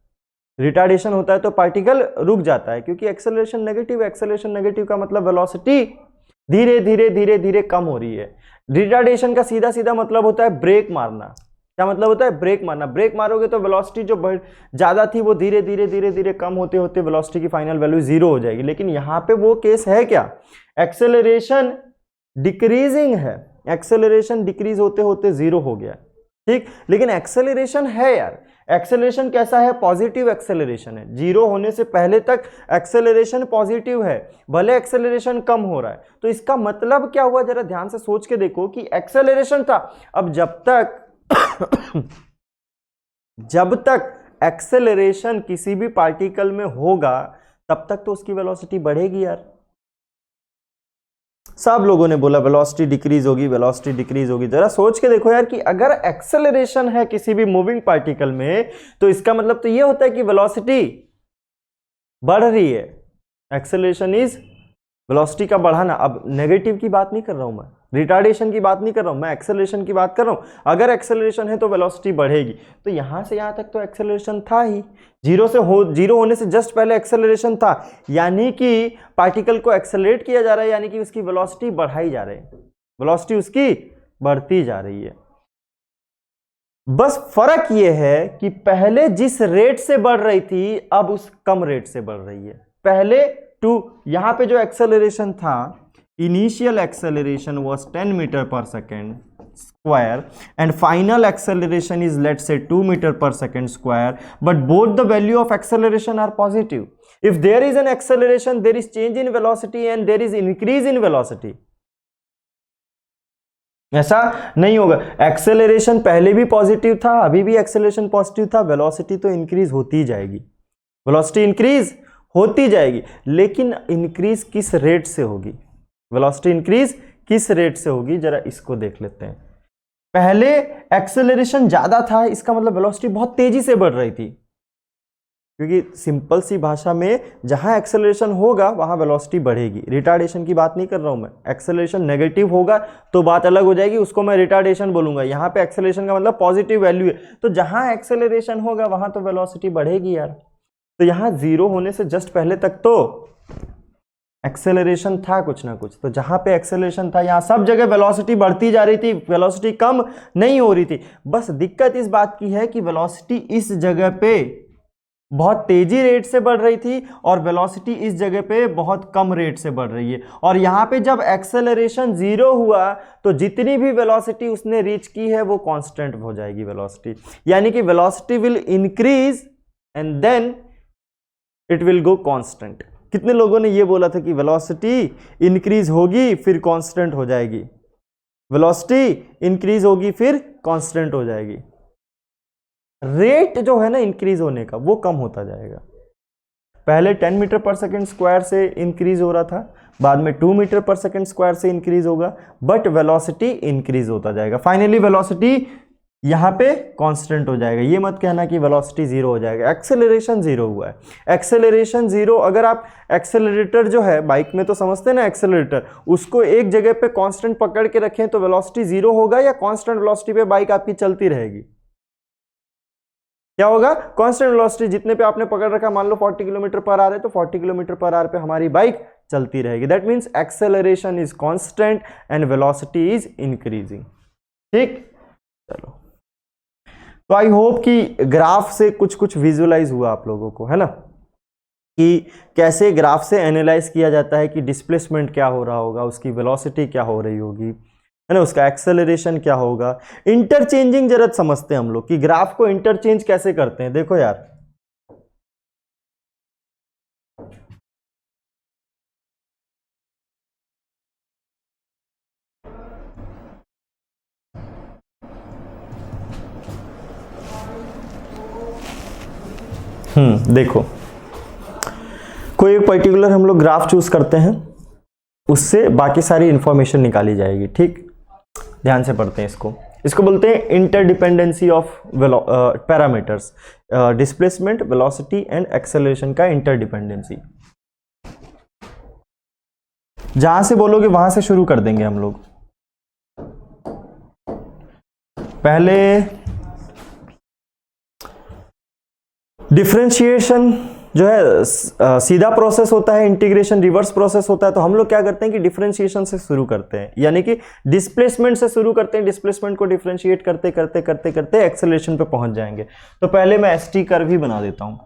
रिटार्डेशन होता है तो पार्टिकल रुक जाता है, क्योंकि एक्सेलरेशन नेगेटिव है। एक्सेलरेशन नेगेटिव का मतलब वेलोसिटी धीरे धीरे धीरे धीरे कम हो रही है। रिटार्डेशन का सीधा सीधा मतलब होता है ब्रेक मारना। क्या मतलब होता है, ब्रेक मारना। ब्रेक मारोगे तो वेलोसिटी जो ज्यादा थी वो धीरे धीरे धीरे धीरे कम होते होते वेलोसिटी की फाइनल वैल्यू जीरो हो जाएगी। लेकिन यहां पे वो केस है क्या, एक्सेलरेशन डिक्रीजिंग है, एक्सेलरेशन डिक्रीज होते होते जीरो हो गया, ठीक। लेकिन एक्सेलरेशन है यार, एक्सेलरेशन कैसा है, पॉजिटिव एक्सेलरेशन है। जीरो होने से पहले तक एक्सेलरेशन पॉजिटिव है, भले एक्सेलरेशन कम हो रहा है। तो इसका मतलब क्या हुआ, जरा ध्यान से सोच के देखो कि एक्सेलरेशन था, अब जब तक एक्सेलरेशन किसी भी पार्टिकल में होगा तब तक तो उसकी वेलोसिटी बढ़ेगी यार। सब लोगों ने बोला वेलोसिटी डिक्रीज होगी, वेलोसिटी डिक्रीज होगी। जरा सोच के देखो यार कि अगर एक्सेलरेशन है किसी भी मूविंग पार्टिकल में तो इसका मतलब तो ये होता है कि वेलोसिटी बढ़ रही है। एक्सेलरेशन इज वेलोसिटी का बढ़ाना। अब नेगेटिव की बात नहीं कर रहा हूं मैं, रिटार्डेशन की बात नहीं कर रहा हूं मैं, एक्सेलरेशन की बात कर रहा हूं। अगर एक्सेलरेशन है तो वेलोसिटी बढ़ेगी। तो यहां से यहां तक तो एक्सेलरेशन था ही, जीरो होने से जस्ट पहले एक्सेलरेशन था, यानी कि पार्टिकल को एक्सेलरेट किया जा रहा है, यानी कि उसकी वेलोसिटी बढ़ाई जा रही है, वेलोसिटी उसकी बढ़ती जा रही है। बस फर्क यह है कि पहले जिस रेट से बढ़ रही थी अब उस कम रेट से बढ़ रही है। पहले यहां पे जो एक्सेलरेशन था, initial acceleration was 10 metre per second square and final acceleration is let's say 2 metre per second square, but both the value of acceleration are positive. If there is an acceleration there is change in velocity and there is increase in velocity. ऐसा नहीं होगा, acceleration पहले भी positive था, अभी भी acceleration positive था, velocity तो इंक्रीज होती जाएगी, वेलोसिटी इंक्रीज होती जाएगी। लेकिन इंक्रीज किस रेट से होगी, वेलोसिटी इंक्रीज किस रेट से होगी, जरा इसको देख लेते हैं। पहले एक्सेलरेशन ज्यादा था, इसका मतलब वेलोसिटी बहुत तेजी से बढ़ रही थी, क्योंकि सिंपल सी भाषा में जहां एक्सेलरेशन होगा वहां वेलोसिटी बढ़ेगी। रिटार्डेशन की बात नहीं कर रहा हूं मैं, एक्सेलरेशन नेगेटिव होगा तो बात अलग हो जाएगी, उसको मैं रिटार्डेशन बोलूंगा। यहां पे एक्सेलरेशन का मतलब पॉजिटिव वैल्यू है, तो जहां एक्सेलरेशन होगा वहां तो वेलोसिटी बढ़ेगी यार। तो यहां जीरो होने से जस्ट पहले तक तो एक्सेलरेशन था कुछ ना कुछ, तो जहां पे एक्सेलरेशन था यहां सब जगह वेलोसिटी बढ़ती जा रही थी, वेलोसिटी कम नहीं हो रही थी। बस दिक्कत इस बात की है कि वेलोसिटी इस जगह पे बहुत तेजी रेट से बढ़ रही थी और वेलोसिटी इस जगह पे बहुत कम रेट से बढ़ रही है। और यहाँ पे जब एक्सेलरेशन 0 हुआ तो जितनी भी वेलोसिटी उसने रीच की है वो कांस्टेंट हो जाएगी वेलोसिटी, यानी कि velocity will increase and then it will go constant. कितने लोगों ने ये बोला था कि वेलोसिटी इंक्रीज होगी फिर कांस्टेंट हो जाएगी, वेलोसिटी इंक्रीज होगी फिर कांस्टेंट हो जाएगी। रेट जो है ना इंक्रीज होने का वो कम होता जाएगा। पहले 10 मीटर पर सेकंड स्क्वायर से इंक्रीज हो रहा था, बाद में 2 मीटर पर सेकंड स्क्वायर से इंक्रीज होगा, बट वेलोसिटी इंक्रीज होता जाएगा। फाइनली वेलोसिटी यहाँ पे कांस्टेंट हो जाएगा। ये मत कहना कि वेलोसिटी 0 हो जाएगा। एक्सेलरेशन 0 हुआ है, एक्सेलरेशन 0। अगर आप एक्सेलरेटर जो है बाइक में तो समझते हैं ना एक्सेलरेटर, उसको एक जगह पे कांस्टेंट पकड़ के रखें तो वेलोसिटी 0 होगा या कांस्टेंट वेलोसिटी पे बाइक आपकी चलती रहेगी? क्या होगा? कांस्टेंट वेलोसिटी जितने पे आपने पकड़ रखा, मान लो 40 किलोमीटर पर आवर है तो 40 किलोमीटर पर आवर पे हमारी बाइक चलती रहेगी। That means acceleration is constant and velocity is increasing. ठीक, चलो, तो आई होप कि ग्राफ से कुछ विजुअलाइज हुआ आप लोगों को, है ना, कि कैसे ग्राफ से एनालाइज किया जाता है कि डिस्प्लेसमेंट क्या हो रहा होगा, उसकी वेलोसिटी क्या हो रही होगी, है ना, उसका एक्सेलरेशन क्या होगा। इंटरचेंजिंग जरा समझते हैं हम लोग कि ग्राफ को इंटरचेंज कैसे करते हैं। देखो यार, देखो, कोई एक पर्टिकुलर हम लोग ग्राफ चूज करते हैं, उससे बाकी सारी इंफॉर्मेशन निकाली जाएगी। ठीक, ध्यान से पढ़ते हैं इसको बोलते हैं interdependency of parameters, displacement, velocity and acceleration का इंटरडिपेंडेंसी। जहां से बोलोगे वहां से शुरू कर देंगे हम लोग। पहले डिफरेंशिएशन जो है सीधा प्रोसेस होता है, इंटीग्रेशन रिवर्स प्रोसेस होता है। तो हम लोग क्या करते हैं कि डिफरेंशिएशन से शुरू करते हैं, यानी कि डिस्प्लेसमेंट से शुरू करते हैं, डिस्प्लेसमेंट को डिफरेंशिएट करते करते करते करते एक्सेलरेशन पे पहुंच जाएंगे। तो पहले मैं एसटी कर्व ही बना देता हूं,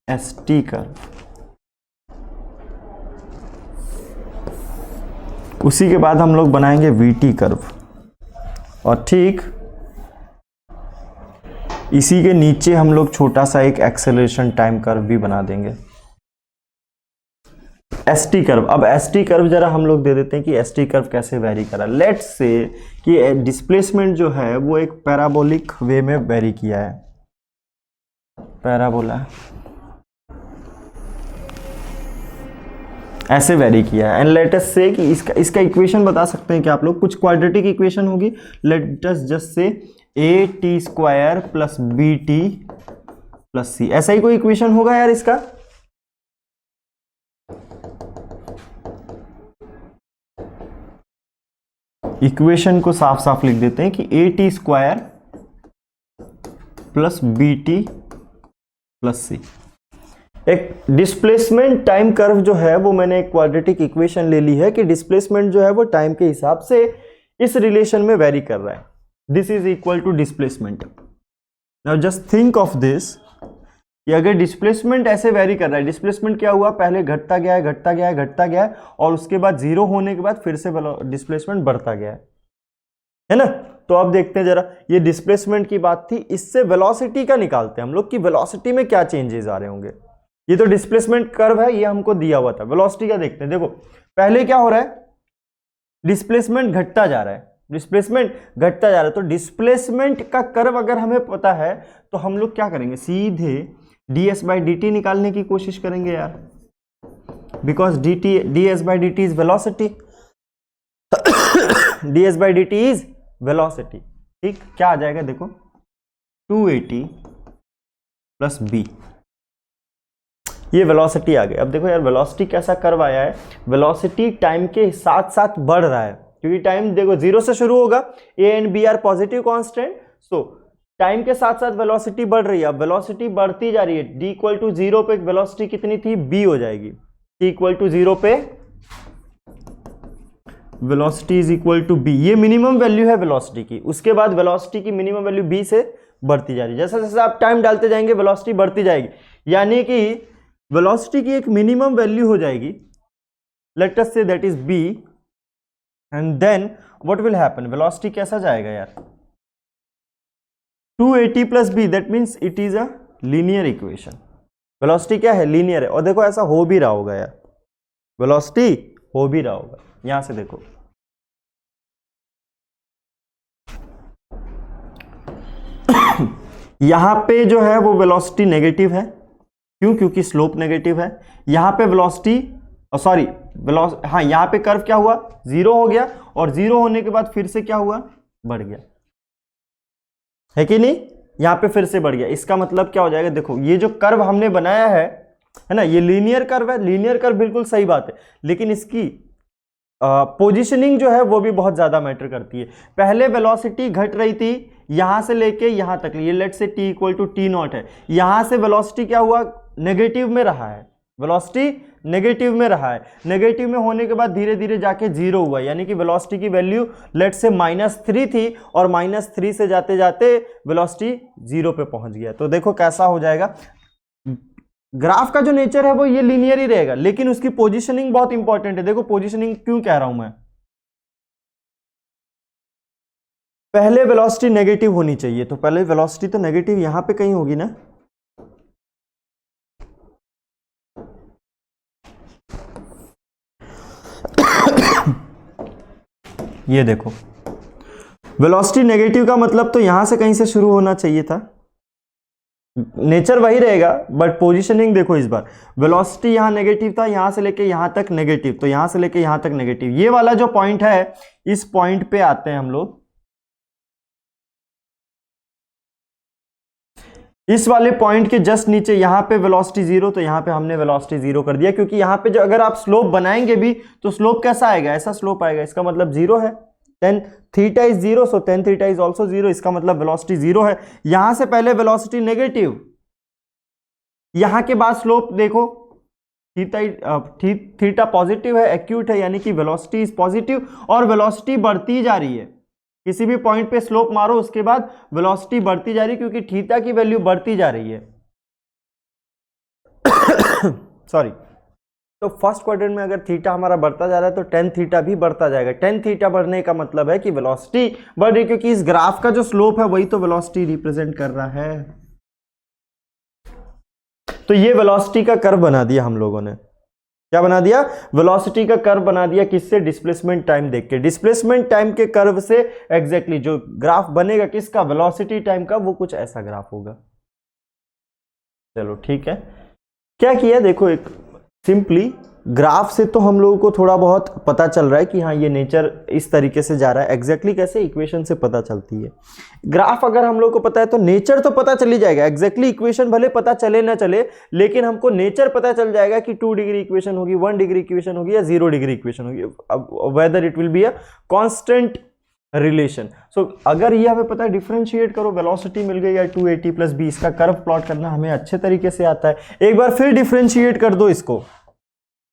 एसटी कर्व। उसी के बाद हम लोग बनाएंगे वीटी कर्व, और ठीक इसी के नीचे हम लोग छोटा सा एक एक्सेलरेशन टाइम कर्व भी बना देंगे, एसटी कर्व। अब एसटी कर्व जरा हम लोग दे देते हैं कि एसटी कर्व कैसे वेरी करा। लेट्स से कि डिस्प्लेसमेंट जो है वो एक पैराबोलिक वे में वेरी किया है, पैराबोला ऐसे वेरी किया है। एंड लेट अस से कि इसका इक्वेशन बता सकते हैं कि आप लोग, कुछ क्वाड्रेटिक इक्वेशन होगी। Let us just say A T square plus B T plus C, ऐसा ही कोई इक्वेशन होगा यार इसका। इक्वेशन को साफ साफ लिख देते हैं कि A T square plus B T plus C. एक डिस्प्लेसमेंट टाइम कर्व जो है वो मैंने एक क्वाड्रेटिक इक्वेशन ले ली है कि डिस्प्लेसमेंट जो है वो टाइम के हिसाब से इस रिलेशन में वेरी कर रहा है। This is equal to displacement. Now just think of this कि अगर डिस्प्लेसमेंट ऐसे वेरी कर रहा है, डिस्प्लेसमेंट क्या हुआ, पहले घटता गया है घटता गया है घटता गया है, और उसके बाद 0 होने के बाद फिर से डिस्प्लेसमेंट बढ़ता गया है ना। तो अब देखते हैं जरा, ये डिस्प्लेसमेंट की बात थी, इससे वेलोसिटी का निकालते हैं हम लोग कि वेलोसिटी में क्या चेंजेस आ रहे होंगे। ये तो डिस्प्लेसमेंट कर्व है, ये हमको दिया हुआ था। वेलोसिटी का देखते हैं। देखो पहले क्या हो रहा है, डिस्प्लेसमेंट घटता जा रहा है, डिस्प्लेसमेंट घटता जा रहा है। तो डिस्प्लेसमेंट का कर्व अगर हमें पता है तो हम लोग क्या करेंगे, सीधे ds बाई डी टी निकालने की कोशिश करेंगे यार, because ds by D T is velocity, ds by D T is velocity. ठीक, क्या आ जाएगा देखो, 280 प्लस b, ये वेलोसिटी आ गई। अब देखो यार वेलोसिटी कैसा कर्व आया है, वेलोसिटी टाइम के साथ साथ बढ़ रहा है, क्योंकि टाइम देखो 0 से शुरू होगा, a and b are positive constant, so time के साथ साथ वेलोसिटी बढ़ रही है। अब वेलोसिटी बढ़ती जा रही है, d इक्वल टू 0 पे वेलोसिटी कितनी थी, b हो जाएगी। t इक्वल टू 0 पे velocity is equal to b, ये मिनिमम वैल्यू है वेलोसिटी की। उसके बाद वेलोसिटी की मिनिमम वैल्यू b से बढ़ती जा रही है। जैसे जैसे आप टाइम डालते जाएंगे वेलोसिटी बढ़ती जाएगी, यानी कि वेलोसिटी की एक मिनिमम वैल्यू हो जाएगी, let us say that is b, and then what will happen, velocity कैसा जाएगा यार, 2at plus b, that means it is a linear equation. Velocity क्या है, लीनियर है। और देखो ऐसा हो भी रहा होगा यार, वेलोसिटी हो भी रहा होगा, यहां से देखो यहां पे जो है वो वेलोसिटी नेगेटिव है, क्यों, क्योंकि स्लोप नेगेटिव है। यहां पे वेलोसिटी सॉरी हाँ यहां पे कर्व क्या हुआ, जीरो हो गया, और जीरो होने के बाद फिर से क्या हुआ, बढ़ गया, है कि नहीं, यहां पे फिर से बढ़ गया। इसका मतलब क्या हो जाएगा, देखो ये जो कर्व हमने बनाया है ना, ये लीनियर कर्व है, लीनियर कर्व बिल्कुल सही बात है, लेकिन इसकी पोजीशनिंग जो है वो भी बहुत ज्यादा मैटर करती है। पहले वेलोसिटी घट रही थी यहां से लेके यहां तक, ये let say t equal to t naught है, यहां से वेलोसिटी क्या हुआ, नेगेटिव में रहा है, वेलोसिटी नेगेटिव में रहा है, नेगेटिव में होने के बाद धीरे धीरे जाके जीरो हुआ, यानी कि वेलोसिटी की वैल्यू लेट से -3 थी, और -3 से जाते जाते वेलोसिटी जीरो पे पहुंच गया। तो देखो कैसा हो जाएगा, ग्राफ का जो नेचर है वो ये लीनियर ही रहेगा, लेकिन उसकी पोजीशनिंग बहुत इंपॉर्टेंट है। देखो पोजीशनिंग क्यों कह रहा हूं मैं, पहले वेलोसिटी नेगेटिव होनी चाहिए, तो पहले वेलोसिटी तो नेगेटिव यहां पे कहीं होगी ना, ये देखो वेलोसिटी नेगेटिव का मतलब तो यहां से कहीं से शुरू होना चाहिए था, नेचर वही रहेगा, बट पोजीशनिंग देखो इस बार, वेलोसिटी यहां नेगेटिव था, यहां से लेके यहां तक नेगेटिव, तो यहां से लेके यहां तक नेगेटिव, ये वाला जो पॉइंट है, इस पॉइंट पे आते हैं हम लोग, इस वाले पॉइंट के जस्ट नीचे यहां पे वेलोसिटी जीरो, तो यहां पे हमने वेलोसिटी जीरो कर दिया, क्योंकि यहां पे जो अगर आप स्लोप बनाएंगे भी तो स्लोप कैसा आएगा, ऐसा स्लोप आएगा, इसका मतलब जीरो है, tan theta is zero, so tan theta is also zero, इसका मतलब वेलोसिटी जीरो है। यहां से पहले वेलोसिटी नेगेटिव, यहां के बाद स्लोप देखो, थीटा पॉजिटिव है, एक्यूट है, यानी कि वेलोसिटी इज पॉजिटिव, और वेलोसिटी बढ़ती जा रही है, किसी भी पॉइंट पे स्लोप मारो उसके बाद वेलोसिटी बढ़ती जा रही है, क्योंकि थीटा की वैल्यू बढ़ती जा रही है सॉरी। तो फर्स्ट क्वाड्रेंट में अगर थीटा हमारा बढ़ता जा रहा है तो tan थीटा भी बढ़ता जाएगा। tan थीटा बढ़ने का मतलब है कि वेलोसिटी बढ़ रही है, क्योंकि इस ग्राफ का जो स्लोप है वही तो वेलोसिटी रिप्रेजेंट कर रहा है। तो ये वेलोसिटी का कर्व बना दिया हम लोगों ने, क्या बना दिया, वेलोसिटी का कर्व बना दिया, किससे, डिस्प्लेसमेंट टाइम देख के। डिस्प्लेसमेंट टाइम के कर्व से एग्जैक्टली जो ग्राफ बनेगा किसका, वेलोसिटी टाइम का, वो कुछ ऐसा ग्राफ होगा। चलो ठीक है, क्या किया देखो, एक सिंपली ग्राफ से तो हम लोगों को थोड़ा बहुत पता चल रहा है कि हाँ ये नेचर इस तरीके से जा रहा है, एग्जैक्टली कैसे, इक्वेशन से पता चलती है। ग्राफ अगर हम लोग को पता है तो नेचर तो पता चली जाएगा, एग्जैक्टली इक्वेशन भले पता चले ना चले, लेकिन हमको नेचर पता चल जाएगा कि 2 डिग्री इक्वेशन होगी, 1 डिग्री इक्वेशन होगी, या 0 डिग्री इक्वेशन होगी, whether it will be a constant relation. So अगर ये हमें पता है, डिफरेंशिएट करो, वेलोसिटी मिल गई या 2at प्लस b, इसका कर्व प्लॉट करना हमें अच्छे तरीके से आता है। एक बार फिर डिफरेंशिएट कर दो इसको,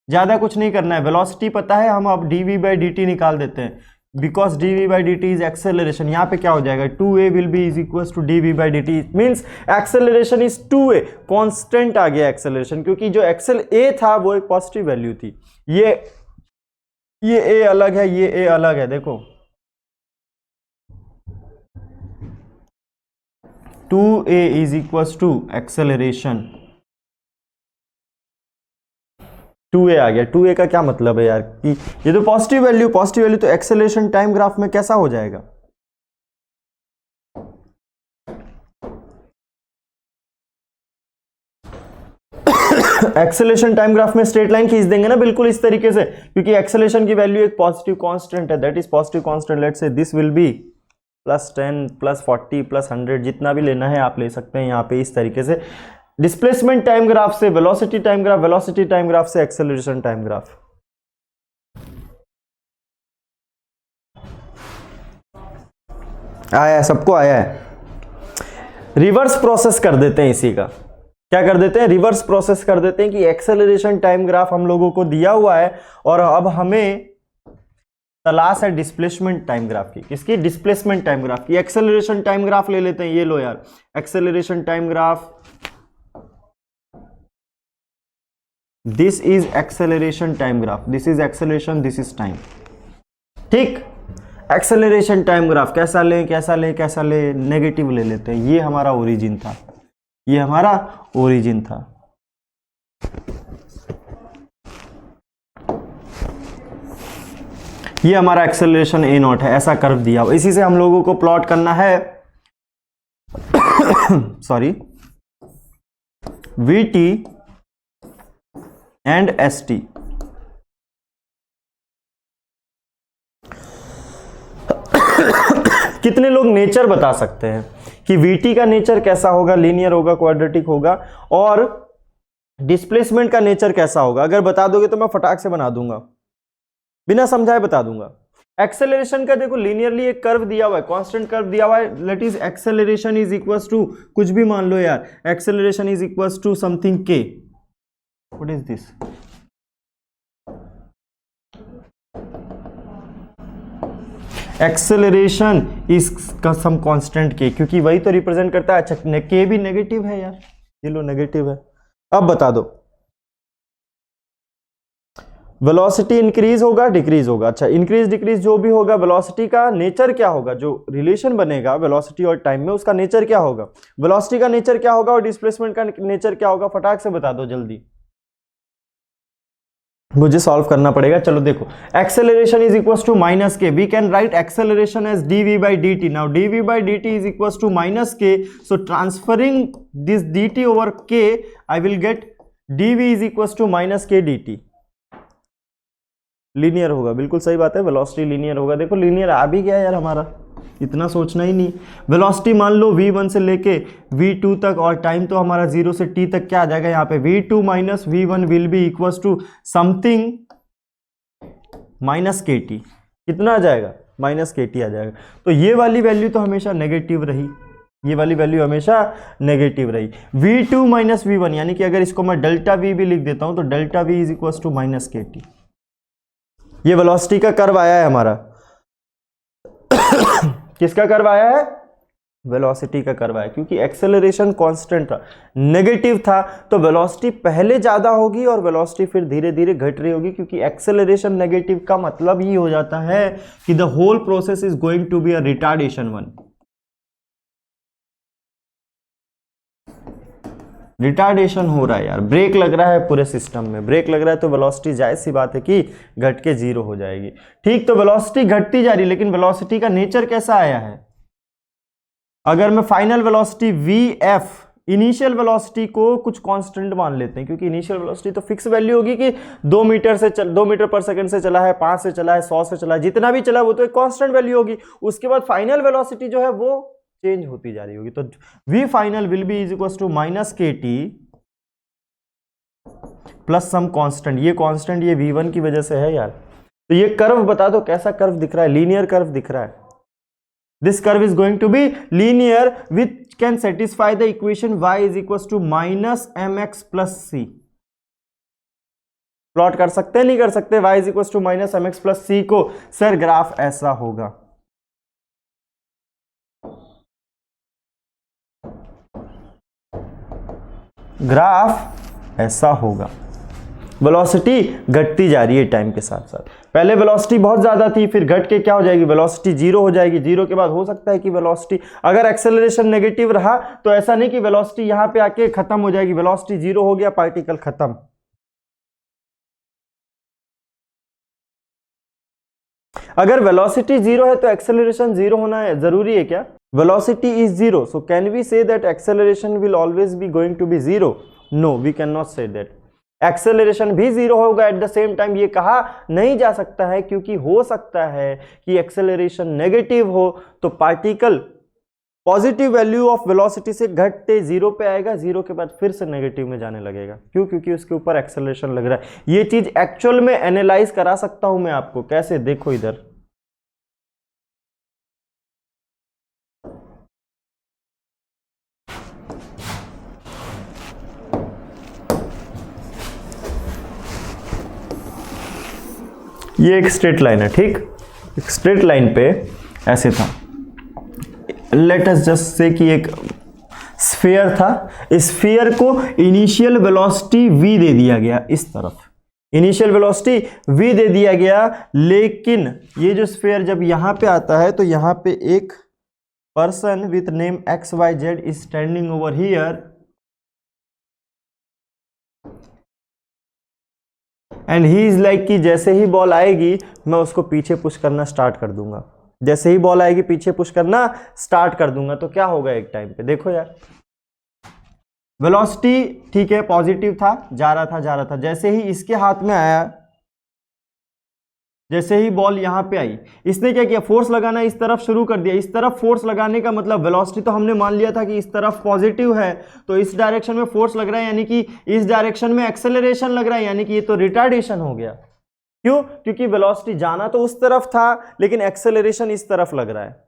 ज्यादा कुछ नहीं करना है, वेलोसिटी पता है, हम अब dv बाई dt निकाल देते हैं, because dv by dt is acceleration. यहाँ पे क्या हो जाएगा, 2a will be is equal to dv by dt, means acceleration is 2a, constant आ गया एक्सेलरेशन, क्योंकि जो एक्सेल a था वो एक पॉजिटिव वैल्यू थी, ये a अलग है, ये a अलग है, देखो 2a is equal to acceleration, 2a आ गया। 2a का क्या मतलब है यार, कि ये तो पॉजिटिव वैल्यू, तो एक्सेलरेशन टाइम ग्राफ में कैसा हो जाएगा, एक्सेलरेशन टाइम ग्राफ में स्ट्रेट लाइन खींच देंगे ना बिल्कुल इस तरीके से, क्योंकि एक्सेलरेशन की वैल्यू एक पॉजिटिव कांस्टेंट है, that is positive constant, let's say this will be +10 +40 +100, जितना भी लेना है आप ले सकते हैं यहाँ पे इस तरीके से। डिस्प्लेसमेंट टाइम ग्राफ से velocity time graph, velocity time graph से एक्सेलरेशन टाइम ग्राफ। आया है, सबको आया है। रिवर्स प्रोसेस कर देते हैं इसी का, क्या कर देते हैं, रिवर्स प्रोसेस कर देते हैं कि एक्सेलरेशन टाइम ग्राफ हम लोगों को दिया हुआ है, और अब हमें तलाश है डिस्प्लेसमेंट टाइम ग्राफ की। किसकी? डिस्प्लेसमेंट टाइम ग्राफ की। एक्सेलरेशन टाइम ग्राफ ले लेते हैं, ये लो यार, acceleration time graph, this is acceleration time graph, this is acceleration, this is time. ठीक, एक्सेलरेशन टाइम ग्राफ कैसा ले, कैसा ले, कैसा ले, नेगेटिव ले लेते हैं। ये हमारा ओरिजिन था, ये हमारा ओरिजिन था। ये हमारा एक्सेलरेशन ए नॉट है, ऐसा कर्व दिया हुआ, इसी से हम लोगों को प्लॉट करना है sorry, we T and S T. कितने लोग नेचर बता सकते हैं कि वीटी का नेचर कैसा होगा, लीनियर होगा, क्वाड्रेटिक होगा, और डिस्प्लेसमेंट का नेचर कैसा होगा? अगर बता दोगे तो मैं फटाक से बना दूंगा, बिना समझाए बता दूंगा। एक्सेलरेशन का देखो लीनियरली एक कर्व दिया हुआ है, कांस्टेंट कर्व दिया हुआ है, let is acceleration is equals to कुछ भी मान लो यार, acceleration is equals to something K, what is this, acceleration is some constant K, क्योंकि वही तो रिप्रेजेंट करता है। अच्छा, के भी नेगेटिव है यार, ये लो नेगेटिव है। अब बता दो वेलोसिटी इंक्रीज होगा डिक्रीज होगा? अच्छा, इंक्रीज डिक्रीज जो भी होगा, वेलोसिटी का नेचर क्या होगा? जो रिलेशन बनेगा वेलोसिटी और टाइम में, उसका नेचर क्या होगा? वेलोसिटी का नेचर क्या होगा और डिस्प्लेसमेंट का नेचर क्या होगा? फटाक से बता दो जल्दी, मुझे सॉल्व करना पड़ेगा। चलो देखो, acceleration is equals to minus K, we can write acceleration as dv by dt। Now dv by dt is equals to minus k, so transferring this dt over k, I will get dv is equals to minus k dt। Linear होगा, बिल्कुल सही बात है, velocity linear होगा। देखो linear आ भी गया यार हमारा, इतना सोचना ही नहीं। वेलोसिटी मान लो v1 से लेके v2 तक, और टाइम तो हमारा 0 से t तक क्या आ जाएगा यहाँ पे, v2 minus v1 will be equals to something minus k t. कितना आ जाएगा? माइनस के टी आ जाएगा। तो ये वाली वैल्यू तो हमेशा नेगेटिव रही, ये वाली वैल्यू हमेशा नेगेटिव रही। v2 माइनस v1, यानी कि अगर इसको मैं डेल्टा v भी लिख देता हूं तो delta v is equals to minus k t. ये वेलोसिटी का कर्व आया है हमारा किसका कर्व आया है? वेलोसिटी का कर्व आया, क्योंकि एक्सेलरेशन कांस्टेंट था, नेगेटिव था, तो वेलोसिटी पहले ज्यादा होगी और वेलोसिटी फिर धीरे धीरे घट रही होगी, क्योंकि एक्सेलरेशन नेगेटिव का मतलब ही हो जाता है कि the whole process is going to be a retardation one. Retardation हो रहा है यार, ब्रेक लग रहा है पूरे सिस्टम में, ब्रेक लग रहा है, तो वेलोसिटी जायज सी बात है कि घट के 0 हो जाएगी। ठीक, तो वेलोसिटी घटती जा रही, लेकिन वेलोसिटी का नेचर कैसा आया है? अगर मैं final velocity vf, initial velocity को कुछ कांस्टेंट मान लेते हैं, क्योंकि इनिशियल वेलोसिटी तो फिक्स वैल्यू होगी कि 2 मीटर पर सेकंड से चला है, 5 से चला है, 100 से चला है, जितना भी चला वो तो एक कांस्टेंट वैल्यू होगी। उसके बाद फाइनल वेलोसिटी जो है वो चेंज होती जा रही होगी, तो v final will be is equals to minus k t plus some constant. ये कांस्टेंट ये v1 की वजह से है यार। तो ये कर्व बता दो कैसा कर्व दिख रहा है? लीनियर कर्व दिख रहा है। This curve is going to be linear which can satisfy the equation y is equals to minus mx plus c। Plot कर सकते हैं, नहीं कर सकते? y is equals to minus mx plus c को, सर ग्राफ ऐसा होगा। Graph ऐसा होगा। वेलोसिटी घटती जा रही है टाइम के साथ साथ। पहले वेलोसिटी बहुत ज्यादा थी, फिर घट के क्या हो जाएगी? वेलोसिटी 0 हो जाएगी। 0 के बाद हो सकता है कि वेलोसिटी, अगर एक्सेलरेशन नेगेटिव रहा तो ऐसा नहीं कि वेलोसिटी यहां पे आके खत्म हो जाएगी। वेलोसिटी 0 हो गया, पार्टिकल खत्म। अगर वेलोसिटी 0 है तो एक्सेलरेशन 0 होना जरूरी है क्या? Velocity is 0, so can we say that acceleration will always be going to be 0? No, we cannot say that. Acceleration भी 0 होगा at the same time, ये कहा नहीं जा सकता है, क्योंकि हो सकता है कि acceleration नेगेटिव हो तो particle positive value of velocity से घटते 0 पे आएगा, 0 के बाद फिर से नेगेटिव में जाने लगेगा। क्यों? क्योंकि उसके ऊपर एक्सेलरेशन लग रहा है। ये चीज एक्चुअल में एनालाइज करा सकता हूं मैं आपको। कैसे? देखो इधर, ये एक स्ट्रेट लाइन है, ठीक? स्ट्रेट लाइन पे ऐसे था, लेट अस जस्ट से कि एक स्फीयर था, स्फीयर को इनिशियल वेलोसिटी v दे दिया गया, इस तरफ इनिशियल वेलोसिटी v दे दिया गया, लेकिन ये जो स्फीयर जब यहां पे आता है तो यहां पे एक person with name XYZ is standing over here and he is like कि जैसे ही बॉल आएगी मैं उसको पीछे पुश करना स्टार्ट कर दूंगा, जैसे ही बॉल आएगी पीछे पुश करना स्टार्ट कर दूंगा। तो क्या होगा एक टाइम पे, देखो यार, वेलोसिटी ठीक है पॉजिटिव था, जा रहा था, जैसे ही इसके हाथ में आया, जैसे ही बॉल यहां पे आई, इसने क्या किया, फोर्स लगाना इस तरफ शुरू कर दिया। इस तरफ फोर्स लगाने का मतलब वेलोसिटी तो हमने मान लिया था कि इस तरफ पॉजिटिव है, तो इस डायरेक्शन में फोर्स लग रहा है, यानी कि इस डायरेक्शन में एक्सेलरेशन लग रहा है, यानी कि ये तो रिटार्डेशन हो गया। क्यों? क्योंकि वेलोसिटी जाना तो उस तरफ था लेकिन एक्सेलरेशन इस तरफ लग रहा है।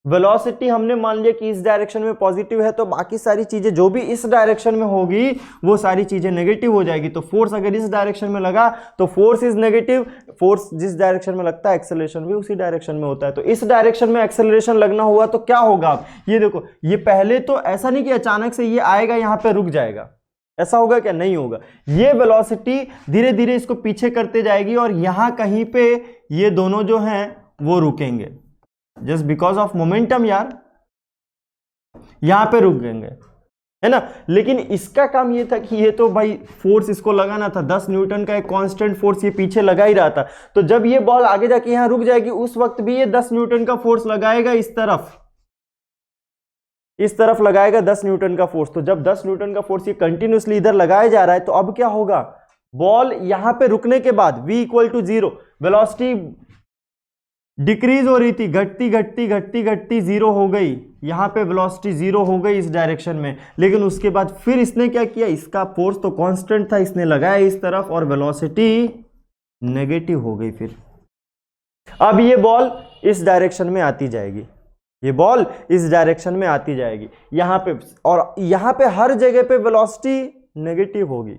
वेलोसिटी हमने मान लिया कि इस डायरेक्शन में पॉजिटिव है, तो बाकी सारी चीजें जो भी इस डायरेक्शन में होगी वो सारी चीजें नेगेटिव हो जाएगी। तो फोर्स अगर इस डायरेक्शन में लगा तो फोर्स इज नेगेटिव, फोर्स जिस डायरेक्शन में लगता है एक्सेलरेशन भी उसी डायरेक्शन में होता है। तो इस डायरेक्शन में एक्सेलरेशन लगना हुआ तो क्या होगा, आप ये देखो, ये पहले तो ऐसा नहीं कि अचानक से ये आएगा यहां पे रुक जाएगा, ऐसा होगा क्या, नहीं होगा। ये वेलोसिटी धीरे धीरे इसको पीछे करते जाएगी और यहां कहीं पे ये दोनों जो हैं वो रुकेंगे, जस्ट बिकॉज ऑफ मोमेंटम यार, यहां पे रुक गएंगे, है ना। लेकिन इसका काम ये था कि ये तो भाई फोर्स इसको लगाना था, 10 न्यूटन का एक कांस्टेंट फोर्स ये पीछे लगा ही रहा था। तो जब ये बॉल आगे जाके यहां रुक जाएगी उस वक्त भी ये 10 न्यूटन का फोर्स लगाएगा, इस तरफ लगाएगा 10 न्यूटन का फोर्स। तो जब 10 न्यूटन का फोर्स ये कंटिन्यूसली इधर लगाया जा रहा है, तो अब क्या होगा, बॉल यहां पे रुकने के बाद v = 0, वेलोसिटी डिक्रीज हो रही थी, घटती जीरो हो गई, यहां पे वेलोसिटी जीरो हो गई इस डायरेक्शन में। लेकिन उसके बाद फिर इसने क्या किया, इसका फोर्स तो कांस्टेंट था, इसने लगाया इस तरफ और वेलोसिटी नेगेटिव हो गई। फिर अब ये बॉल इस डायरेक्शन में आती जाएगी, ये बॉल इस डायरेक्शन में आती जाएगी यहां पे, और यहां पे हर जगह पे वेलोसिटी नेगेटिव होगी,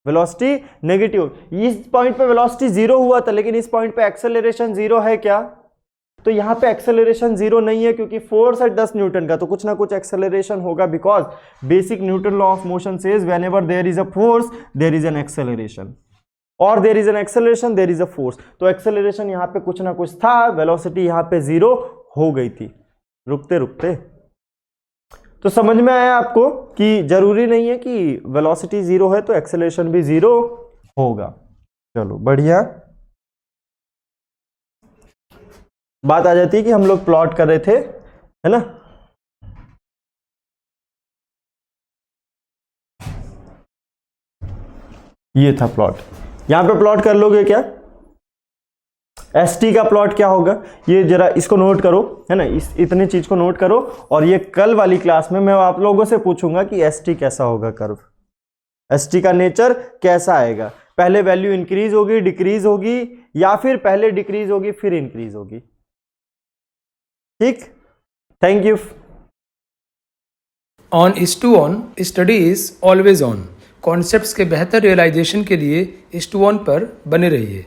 वेलोसिटी नेगेटिव। इस पॉइंट पे वेलोसिटी जीरो हुआ था लेकिन इस पॉइंट पे एक्सेलरेशन जीरो है क्या, तो यहां पे एक्सेलरेशन जीरो नहीं है क्योंकि फोर्स है 10 न्यूटन का, तो कुछ ना कुछ एक्सेलरेशन होगा, because basic Newton law of motion says whenever there is a force there is an acceleration, और there is an acceleration there is a force. तो एक्सेलरेशन यहां पे कुछ ना कुछ था, वेलोसिटी यहां पे जीरो हो गई थी रुकते रुकते। तो समझ में आया आपको कि जरूरी नहीं है कि वेलोसिटी जीरो है तो एक्सेलरेशन भी जीरो होगा। चलो बढ़िया, बात आ जाती है कि हम लोग प्लॉट कर रहे थे, है ना। ये था प्लॉट, यहां पे प्लॉट कर लोगे क्या, ST का प्लॉट क्या होगा, ये जरा इसको नोट करो, है ना, इतनी चीज को नोट करो। और ये कल वाली क्लास में मैं आप लोगों से पूछूंगा कि ST कैसा होगा कर्व, ST का नेचर कैसा आएगा, पहले वैल्यू इंक्रीज होगी डिक्रीज होगी, या फिर पहले डिक्रीज होगी फिर इंक्रीज होगी। ठीक, thank you. On is to on, study is always on. Concepts के बेहतर रियलाइजेशन के लिए इज टू ऑन पर बने रहिए।